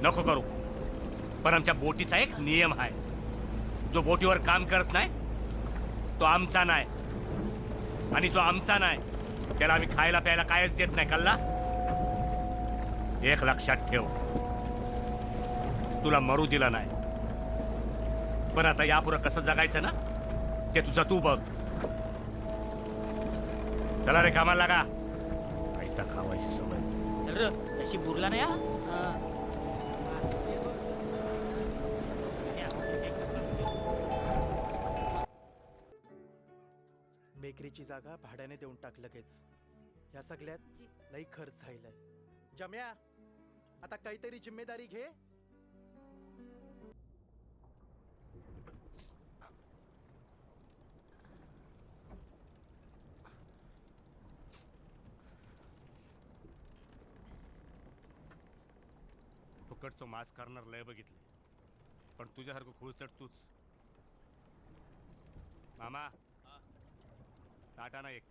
नको करू. पण आमच्या बोटीचा एक नियम आहे, जो बोटीवर काम करत नाही तो आमचा नाही, आणि जो आमचा नाही त्याला आम्ही खायला प्यायला कायच देत नाही. कल्ला, एक लक्षात ठेव, तुला मरू दिला नाही, पण आता यापुढं कसं जगायचं ना ते तुझं तू बघ. चला रे, कामाला लागा. आयता खावायची सवय. चल रे, नशीब बुरला नाही हा. बेकरीची जागा भाड्याने देऊन टाक लगेच. या सगळ्यात लई खर्च झालाय. जम्या, आता काहीतरी जिम्मेदारी घे. फुकटचं मास करणार लय बघितले, पण तुझ्यासारखं खुळचट तूच. मामा, ताटाना एक.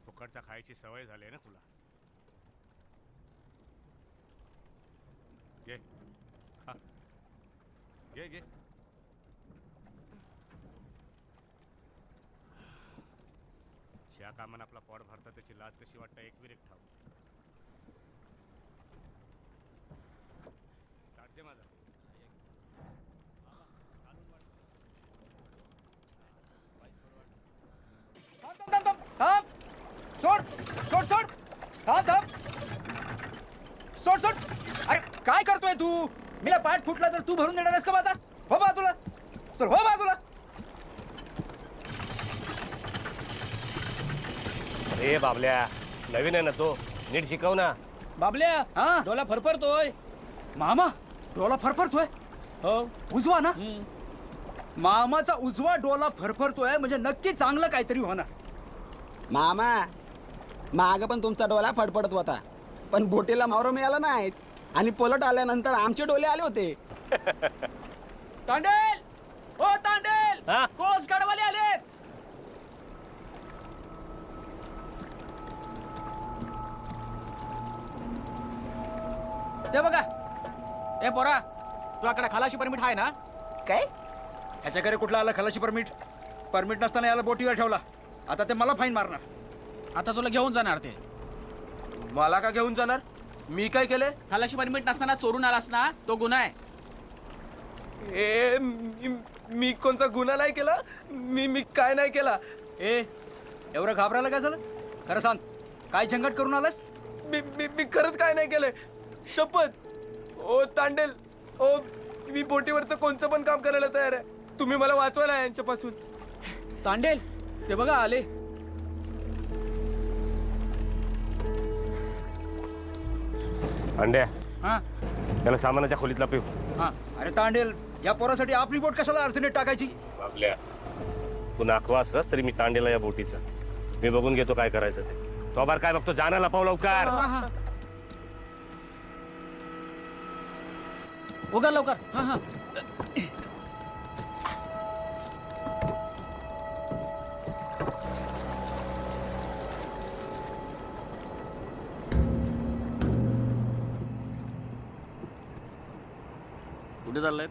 फुकटचा खायची सवय झाली ना तुला. घे खा. घे घे. शा कामानं आपला पोट भरता त्याची लाज कशी वाटतं एक विरेक ठाव. ताट माझा. सोड सोड सोड. थांब थांब. सोड सोड. अरे काय करतोय तू? मीला पाठ फुटला तर तू भरून देणार आहेस का माझा? हो बाजूला. चल हो बाजूला. ए बाबल्या, नवीन आहे ना तो, नीट शिकव ना. बाबल्या, हा डोला फरफरतोय. मामा डोला फरफरतोय? हो. उजवा ना? मामाचा उजवा डोला फरफरतोय म्हणजे नक्की चांगलं काहीतरी होणार. मामा, माग पण तुमचा डोला फडफडत होता, पण बोटीला मावरं मिळालं नाहीच, आणि पोलट आल्यानंतर आमचे डोले आले होते. तांडेल, ओ तांडेल, कोस गाडवाले आले. ते बघा. ए पोरा, तुझ्याकडे खलाशी परमिट आहे ना? काय? ह्याच्याकडे कुठला आला खलाशी परमिट? परमिट नसताना याला बोटीवर ठेवला. आता ते मला फाईन मारणार. आता तुला घेऊन जाणार ते. मला का घेऊन जाणार? मी काय केलंय? खलाशी परमिट नसताना चोरून आलास ना, तो गुन्हा आहे. मी कोणता गुन्हा नाही केला. मी काय नाही केला. ए, एवढं घाबरायला काय झालं? खरं सांग, काय झंगट करून आलास? मी खरंच काय नाही केलंय, शपथ. ओ तांडेल, ओ मी बोटीवरचं कोणतं पण काम करायला तयार आहे. तुम्ही मला वाचवायला यांच्यापासून. तांडेल, ते बघा आले. अंड्या, हा त्याला सामानाच्या खोलीतला पिऊ. हा. अरे तांडेल, या पोरासाठी आपली बोट कशाला अडचणीत टाकायची? बाबल्या, तू नाखवा असलास तरी मी तांडेला या बोटीचा. मी बघून घेतो काय करायचं ते. तो बार काय बघतो, जाना लपाव लवकर. उगा लवकर. हा हा. कुठे चाललायत?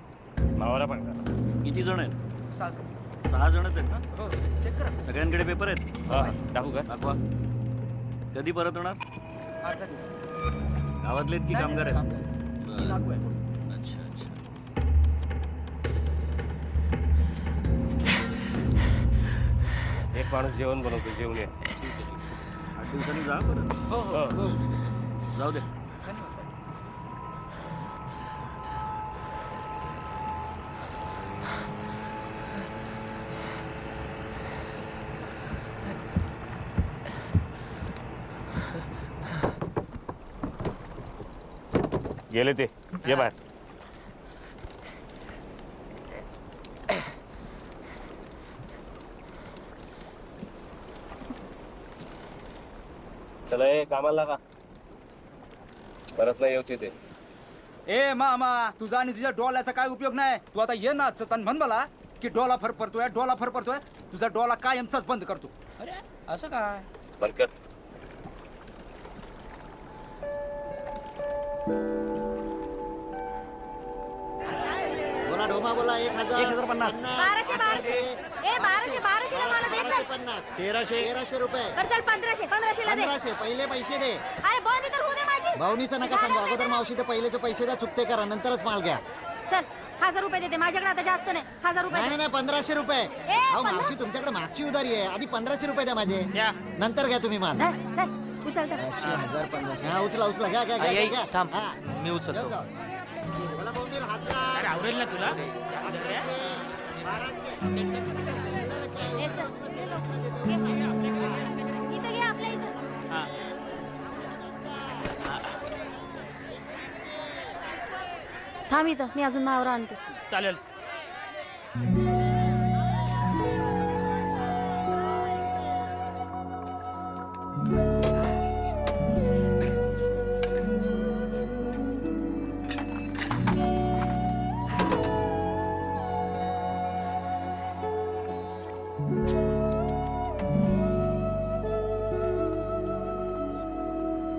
मावाला पण करा. किती जण आहेत? 6 जण. 6 जणच आहेत ना? हो, चेक करा. सगळ्यांकडे पेपर आहेत? हा, टाकू का? दाखवा. कधी परत होणार? 8 दिवस. गावातले की कामगार आहेत? लागू आहे. अच्छा अच्छा. एक माणूस जेवण बनवतो, जेवण ये. 8 दिवसांनी जा परत. हो. जाऊ दे. गेले ते ये बाहेर. चला ए कामाला लागा. परत नाही येऊची ते. ए मामा, तुझा आणि तुझ्या डोळ्याचा काय उपयोग नाही. तू आता ये ना आणि म्हण मला की डोला फरफरतोय, डोला फरफरतोय. तुझा डोला कायमचाच बंद करतो. अरे असं काय? बंद कर. बोला ढोमा बोला. 1050. 1200 ए 1200 ला मला दे चल. 1300 रुपये. बरं चल 1500 ला दे. 1500 पहिले पैसे दे. अरे बोल तर होऊ दे माझी. भावनीचं नका सांगू. अगोदर मावशी ते पहिलेचे पैसे द्या, चुकते करा, नंतरच माल घ्या. चल 1000 रुपये देते. माझ्याकडे आता जास्त नाही. 1000 रुपये नाही दे. नाही 1500 रुपये. ए, अहो मावशी तुमच्याकडे मागची उधारी आहे. आधी 1500 रुपये द्या माझे, नंतर घ्या तुम्ही माल. चल चल उचल तर. 1000 1500. हा उचला उचला. घ्या घ्या घ्या घ्या. थांब हा. मी उचलतो. बोला भाऊनील हात आवडेल ना तुला? 1100 1200. ए, चल. घे. इथं घे आपल्या इथं. थांब इथं, मी अजून मावरा आणते. चालेल.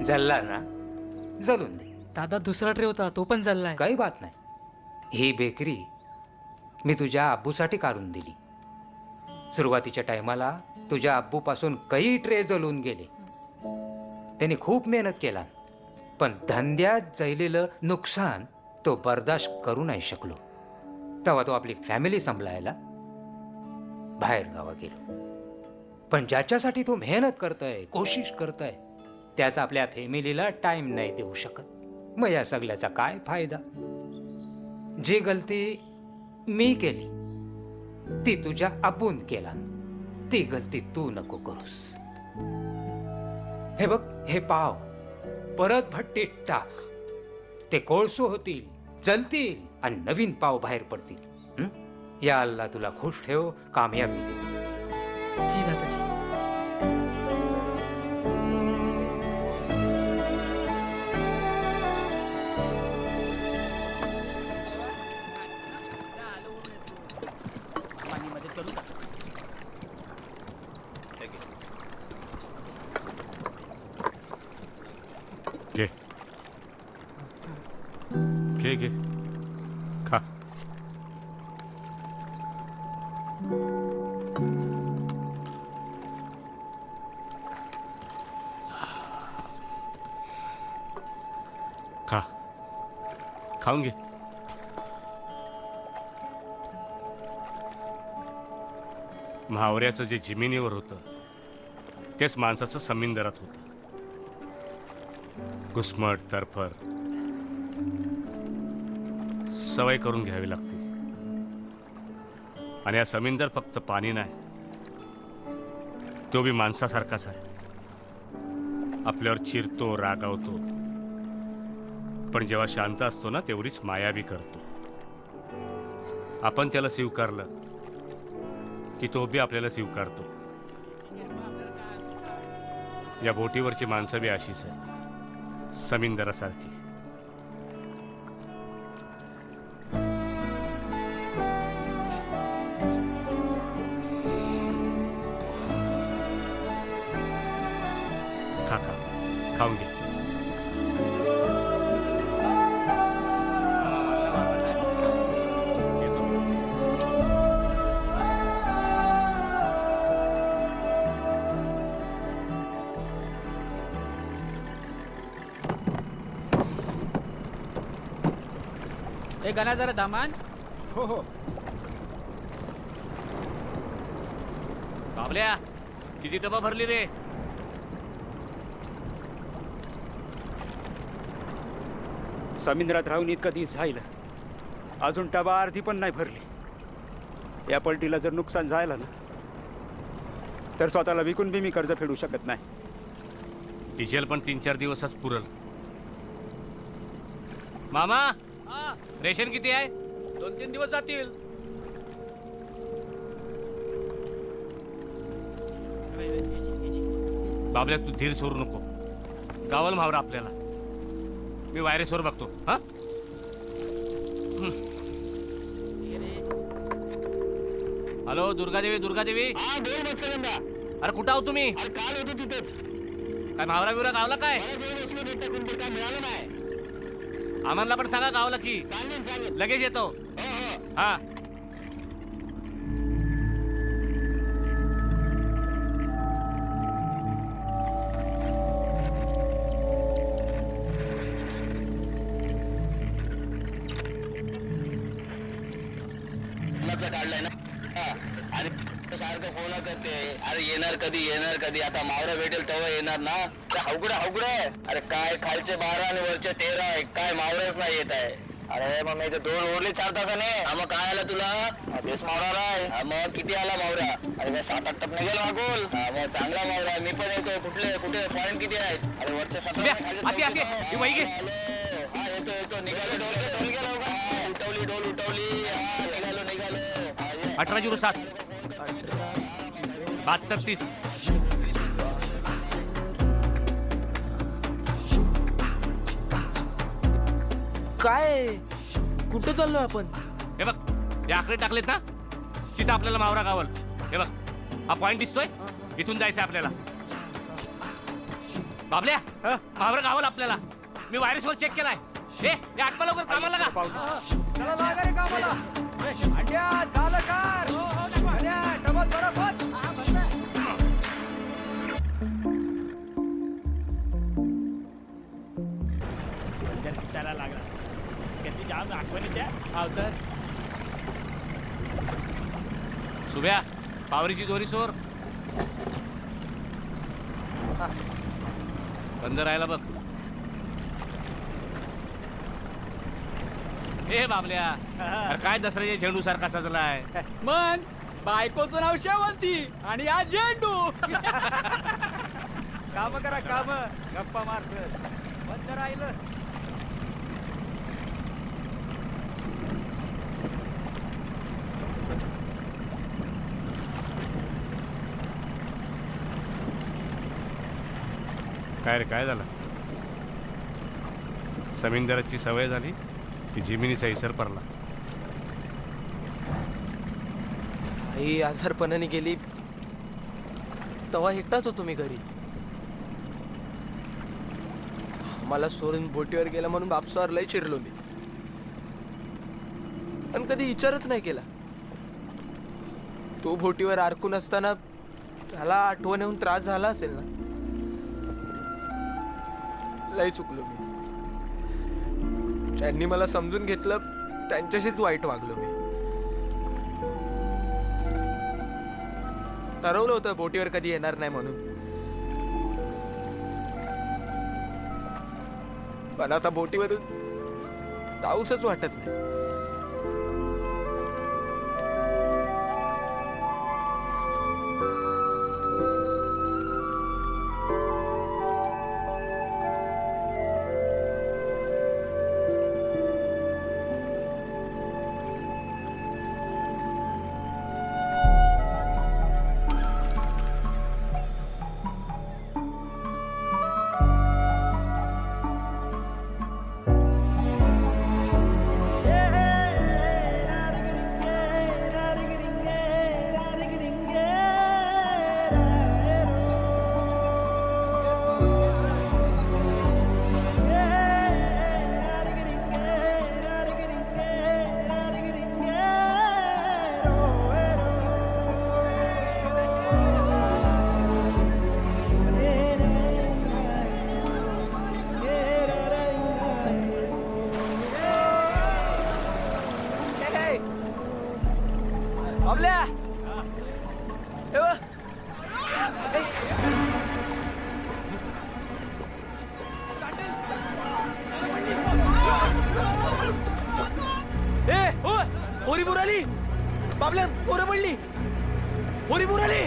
जल्ला ना, जलून दे. दादा दुसरा ट्रे होता, तो पण चाललाय. काही बात नाही. ही बेकरी मी तुझ्या अब्बूसाठी काढून दिली. सुरुवातीच्या टायमाला तुझ्या अब्बूपासून काही ट्रे जळून गेले. त्यांनी खूप मेहनत केला, पण धंद्यात झालेलं नुकसान तो बर्दाश्त करू नाही शकलो. तेव्हा तो आपली फॅमिली सांभाळायला बाहेर गावा गेलो. पण ज्याच्यासाठी तो मेहनत करतोय, कोशिश करतोय, त्याचा आपल्या फॅमिलीला टाइम नाही देऊ शकत. मग या सगळ्याचा काय फायदा? जी गलती मी केली ती तुझ्या अब्बून केला, ती गलती तू नको करूस. हे बघ, हे पाव परत भट्टीत टाक. ते कोळसो होतील, जलतील आणि नवीन पाव बाहेर पडतील. हं? या अल्ला तुला खुश ठेव, कामयाबी दे. जी दादाजी. घे घे घे खा. खा, खाऊन घे. म्हावऱ्याचं जे जमिनीवर होतं तेच माणसाचं समिंदरात होतं. घुसमट तरफर सवय करून घ्यावी लागते. आणि हा समिंदर फक्त पाणी नाही, तो बी माणसासारखाच आहे. आपल्यावर चिरतो, रागावतो, पण जेव्हा शांत असतो ना तेवढीच माया बी करतो. आपण त्याला स्वीकारलं की तो बी आपल्याला स्वीकारतो. या बोटीवरची माणसं बी अशीच आहे, समिंदरासारखी. खा खा, खाऊन घे. ए गणा जरा दामान. हो हो. बाबल्या, किती डबा भरली रे? समुद्रात राहून इतका दिवस झालं, अजून टबा अर्धी पण नाही भरली. या पलटीला जर नुकसान झालं ना तर स्वतःला विकून बी मी कर्ज फेडू शकत नाही. डिझेल पण 3-4 दिवसच पुरल. मामा रेशन किती आहे? 2-3 दिवस जातील. बाबल्या तू धीर सोडू नको. गावाला मावरा आपल्याला. मी वायरेसवर बघतो. हा हॅलो दुर्गादेवी. दुर्गादेवी अरे कुठं आहो तुम्ही? काल होतो तिथेच. काय मावरा बिवरा गावला काय? काय मिळालं नाही. आम्हाला पण सांगा गावला की. सांगेन लगेच येतो. हा काढलाय ना. आणि सारखं फोन करते. अरे येणार कधी आता मावरा भेटेल तेव्हा येणार ना. अवघड अरे काय खालचे 12 आणि वरचे 13 आहे. काय मावराच नाही येत आहे. अरे मग मी 2 ओरले 4 तासाने. मग काय आला तुला? तेच मावरा आलाय. मग किती आला मावरा? अरे मी 7-8 टप निघेल मागोल. मग चांगला मावरा. मी पण येतोय. कुठे पॉईंट किती आहेत? अरे वरचे 7 येतो निघालो. डोल उठवली. निघालो 1807 7230. काय कुठे चाललोय आपण? हे बघ हे आकडे टाकलेत ना तिथं आपल्याला मावरा गावल. हे बघ हा पॉइंट दिसतोय. इथून जायचंय आपल्याला. बाबल्या मावरा गावल आपल्याला. मी वायरसवर चेक केलाय. हे आठवा लवकर कामाला लागा. चला लागा रे कामाला. अंड्या झालं कार. डबल बरोबर. दिसायला लागला. त्याची जाम आठवणी त्या अवतर. सुभ्या पावरीची दोरी सोर. बंद राहायला बघ. हे बाबल्या अरे काय दसऱ्याच्या झेंडू सारखा सजलाय. मग बायकोचं नाव शेवंती आणि आज झेंडू. काम करा काम. गप्पा मारत बंद राहिलं. काय रे काय झालं? समिंदराची सवय झाली की जिमिनी सैसर पडला. आई आजारपणाने गेली तेव्हा एकटाच होतो मी घरी. मला सोडून बोटीवर गेला म्हणून बापसावर लय चिरलो मी. पण कधी विचारच नाही केला. तो बोटीवर अडकून असताना त्याला आठवण येऊन त्रास झाला असेल ना. लय चुकलो मी. त्यांनी मला समजून घेतलं त्यांच्याशीच वाईट वागलो मी. ठरवलं होतं बोटीवर कधी येणार नाही म्हणून. पण आता बोटीवरून जाऊसच वाटत नाही. पोरी बुराली. बाबल्या पोरं पडली. पोरी बुराली.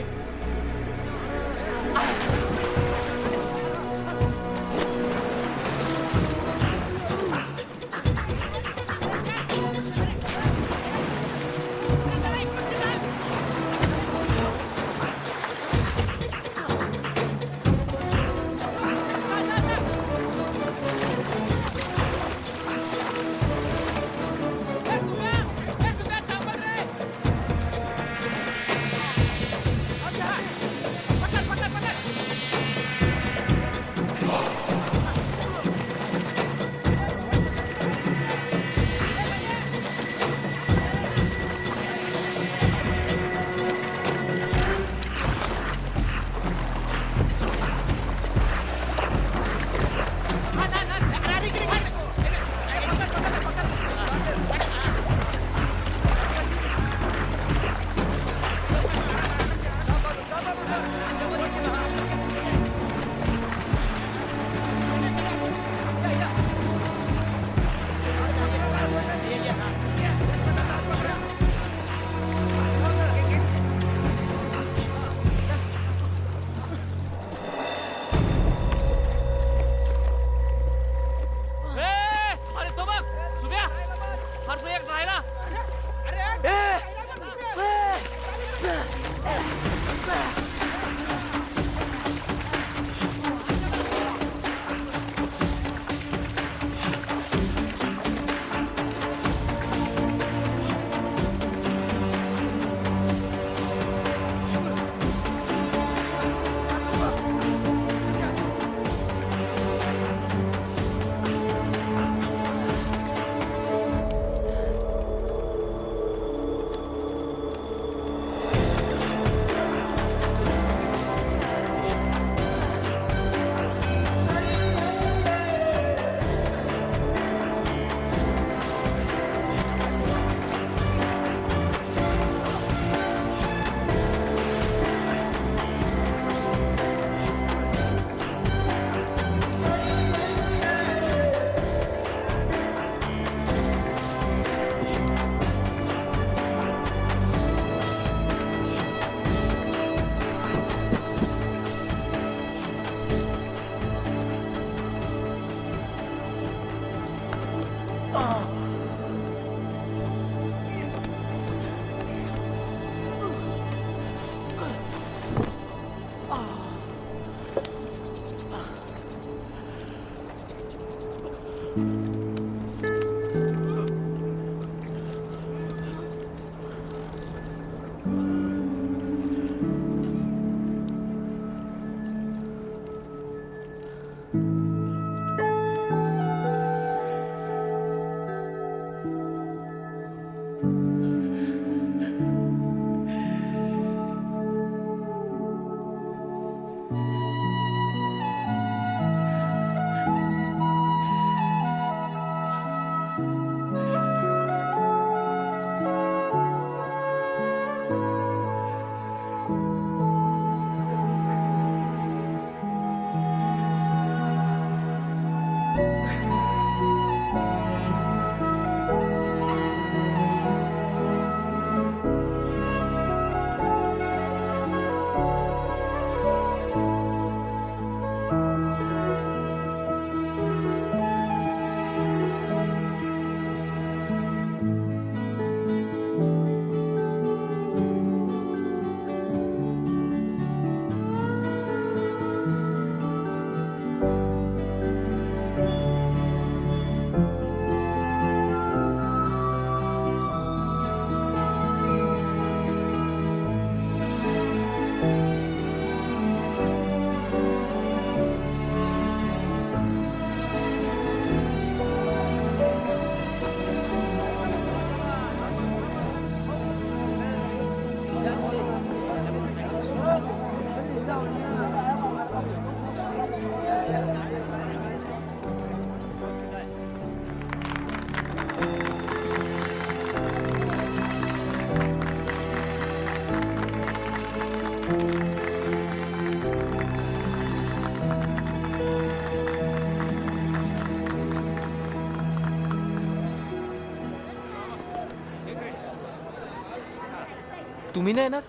तुम्ही नाही येणार?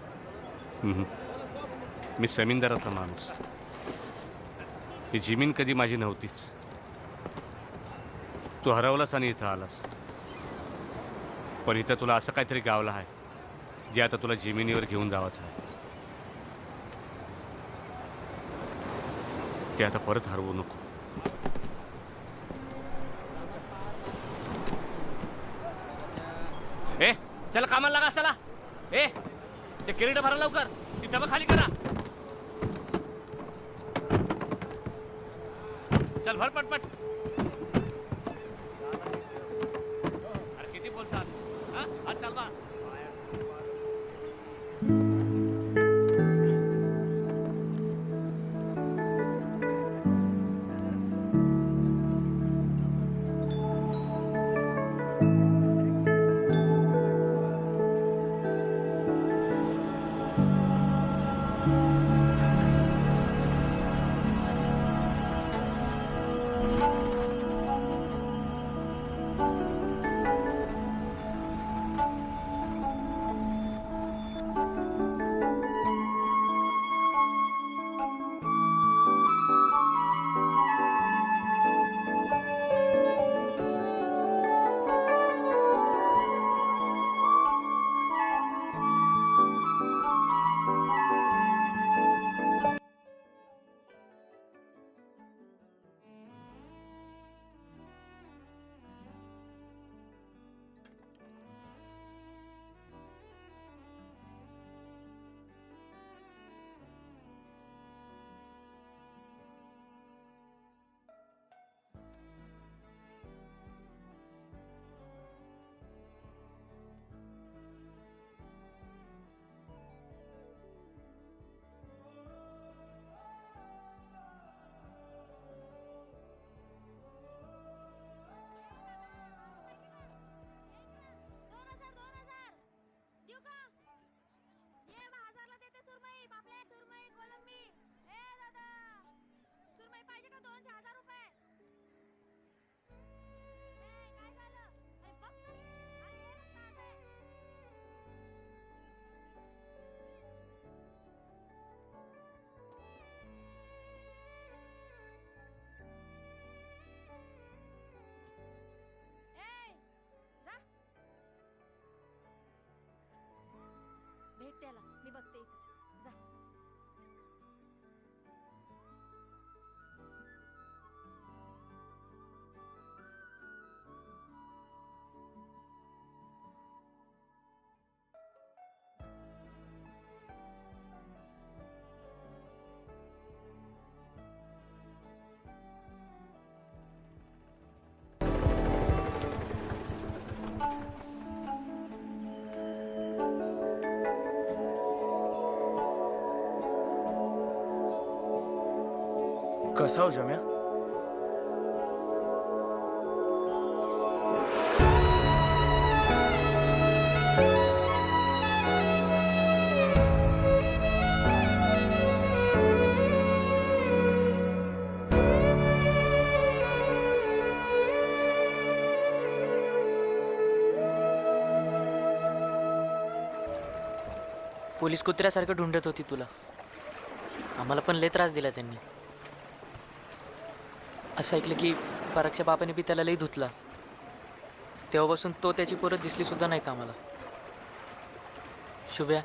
मी जमीनदारातला माणूस. ही जमीन कधी माझी नव्हतीच. तू हरवलास आणि इथं आलास. पण इथं तुला असं काहीतरी गावलं आहे जे आता तुला जमिनीवर घेऊन जावाचं आहे. ते आता परत हरवू नको. ए चला कामाला लागा. चला ए ते किरीट भरा लवकर. ती डबा खाली करा. चल भर पटपट. अरे किती बोलतात हा? हात चालवा. भेट त्याला. मी बघते इथं. जा. कसा हो जम्या? पोलीस कुत्र्यासारखं ढूंढत होती तुला. आम्हाला पण लय त्रास दिला त्यांनी. असं ऐकलं की परागच्या बापाने बी त्याला लई धुतला. तेव्हापासून तो त्याची परत दिसली सुद्धा नाहीत आम्हाला. शुभ्या,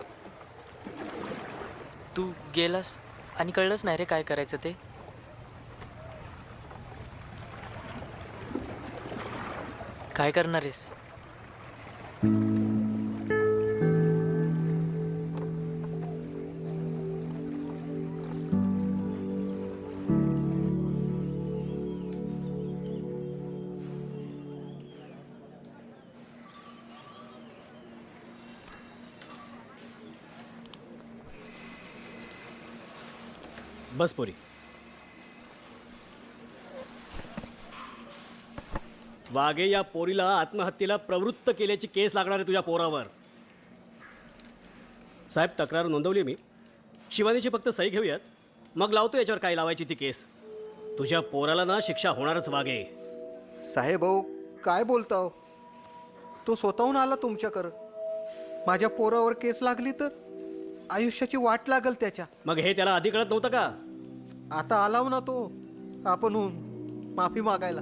तू गेलास आणि कळलंच नाही रे काय करायचं ते. काय करणार आहेस? बस पोरी. वाघे, या पोरीला आत्महत्येला प्रवृत्त केल्याची केस लागणार आहे तुझ्या पोरावर. साहेब, तक्रार नोंदवली मी. शिवानीची फक्त सही घेऊयात, मग लावतो याच्यावर काय लावायची ती केस. तुझ्या पोराला ना शिक्षा होणारच वाघे. साहेब भाऊ, काय बोलताव? तो स्वतःहून आला तुमच्याकडं. माझ्या पोरावर केस लागली तर आयुष्याची वाट लागल त्याच्या. मग हे त्याला आधी कळत नव्हतं का? आता आलाव ना तो आपणहून माफी मागायला,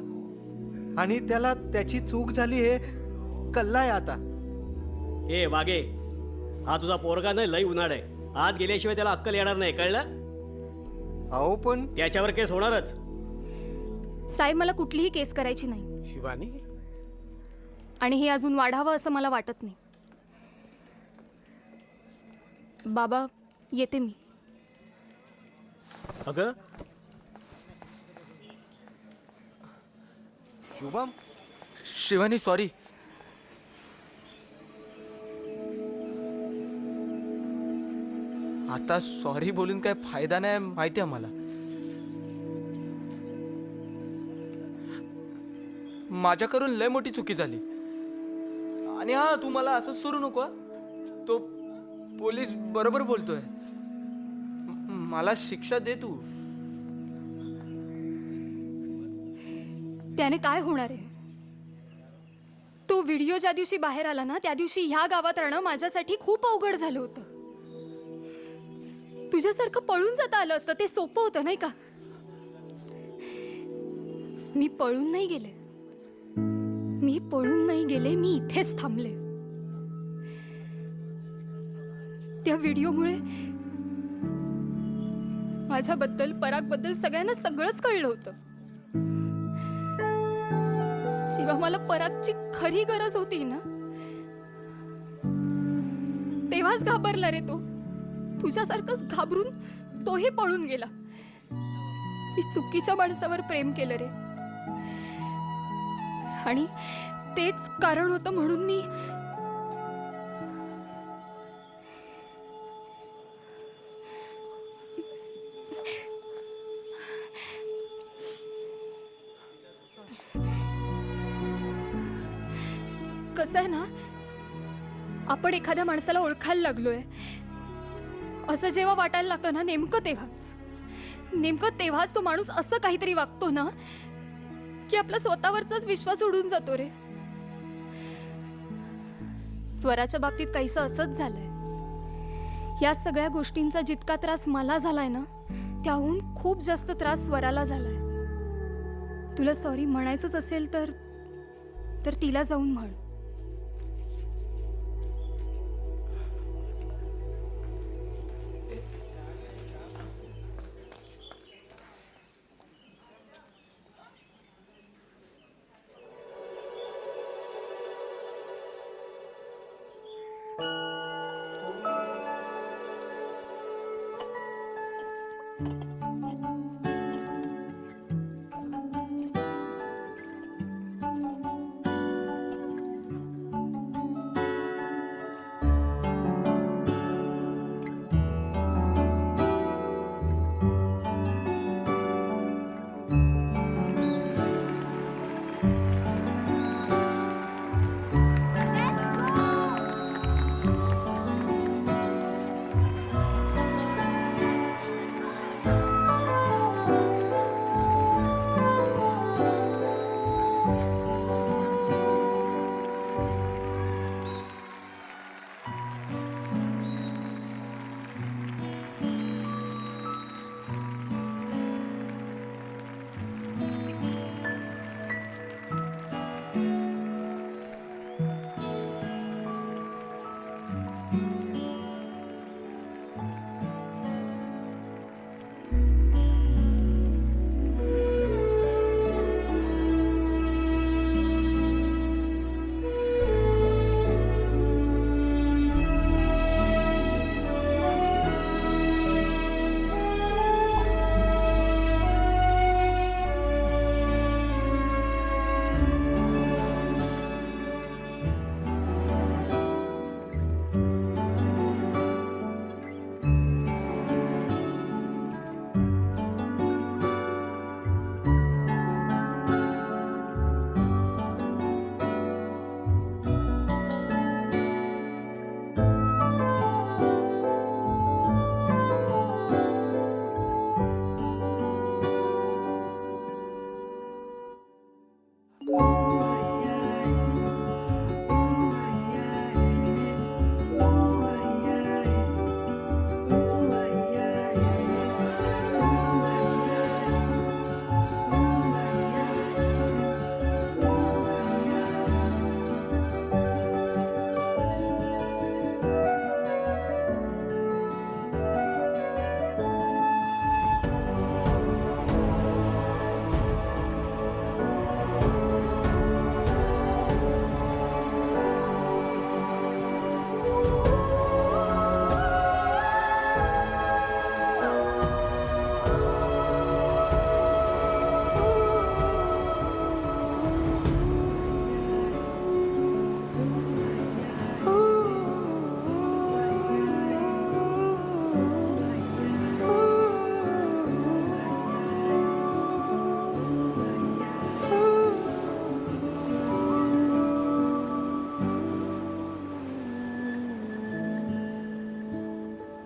आणि त्याला त्याची चूक झाली हे कल्लाय आता. ए वाघे, हा तुझा पोरगा नाही, लई उन्हाळ आहे. आत गेल्याशिवाय त्याला अक्कल येणार नाही, कळलं? अहो पण त्याच्यावर केस होणारच. साहेब, मला कुठलीही केस करायची नाही. शिवानी, आणि हे अजून वाढावं असं मला वाटत नाही. बाबा, येते मी. अगं शुभम. शिवानी, सॉरी. आता सॉरी बोलून काय फायदा नाही, माहिती आहे मला. माझ्याकडून लय मोठी चुकी झाली. आणि हा, तू मला असं सुरू नको. तो पोलीस बरोबर बोलतोय. मला शिक्षा दे तू. त्याने काय होणार आहे? तो व्हिडिओ ज्या दिवशी बाहेर आला ना, त्या दिवशी ह्या गावात राहणं माझ्यासाठी खूप अवघड झालं होतं. तुझ्यासारखं पळून जाता आलं असतं, ते सोपं होतं नाही का? मी पळून नाही गेले. मी इथेच थांबले. त्या व्हिडिओमुळे माझ्याबद्दल, परागबद्दल सगळ्यांना सगळंच कळलं होतं. जेव्हा मला परागची खरी गरज होती ना, तेव्हाच घाबरला रे तो. तुझ्यासारखंच घाबरून तोही पळून गेला. मी चुकीच्या माणसावर प्रेम केलं रे, आणि तेच कारण होतं म्हणून मी कसं आहे ना, आपण एखाद्या माणसाला ओळखायला लागलोय असं जेव्हा वाटायला लागतं ना, नेमकं तेव्हाच तो माणूस असं काहीतरी वागतो ना की आपला स्वतःवरचाच विश्वास उडून जातो रे. स्वराच्या बाबतीत काहीसं असंच झालंय. या सगळ्या गोष्टींचा जितका त्रास मला झालाय ना, त्याहून खूप जास्त त्रास स्वराला झालाय. तुला सॉरी म्हणायचंच असेल तर तिला जाऊन म्हण.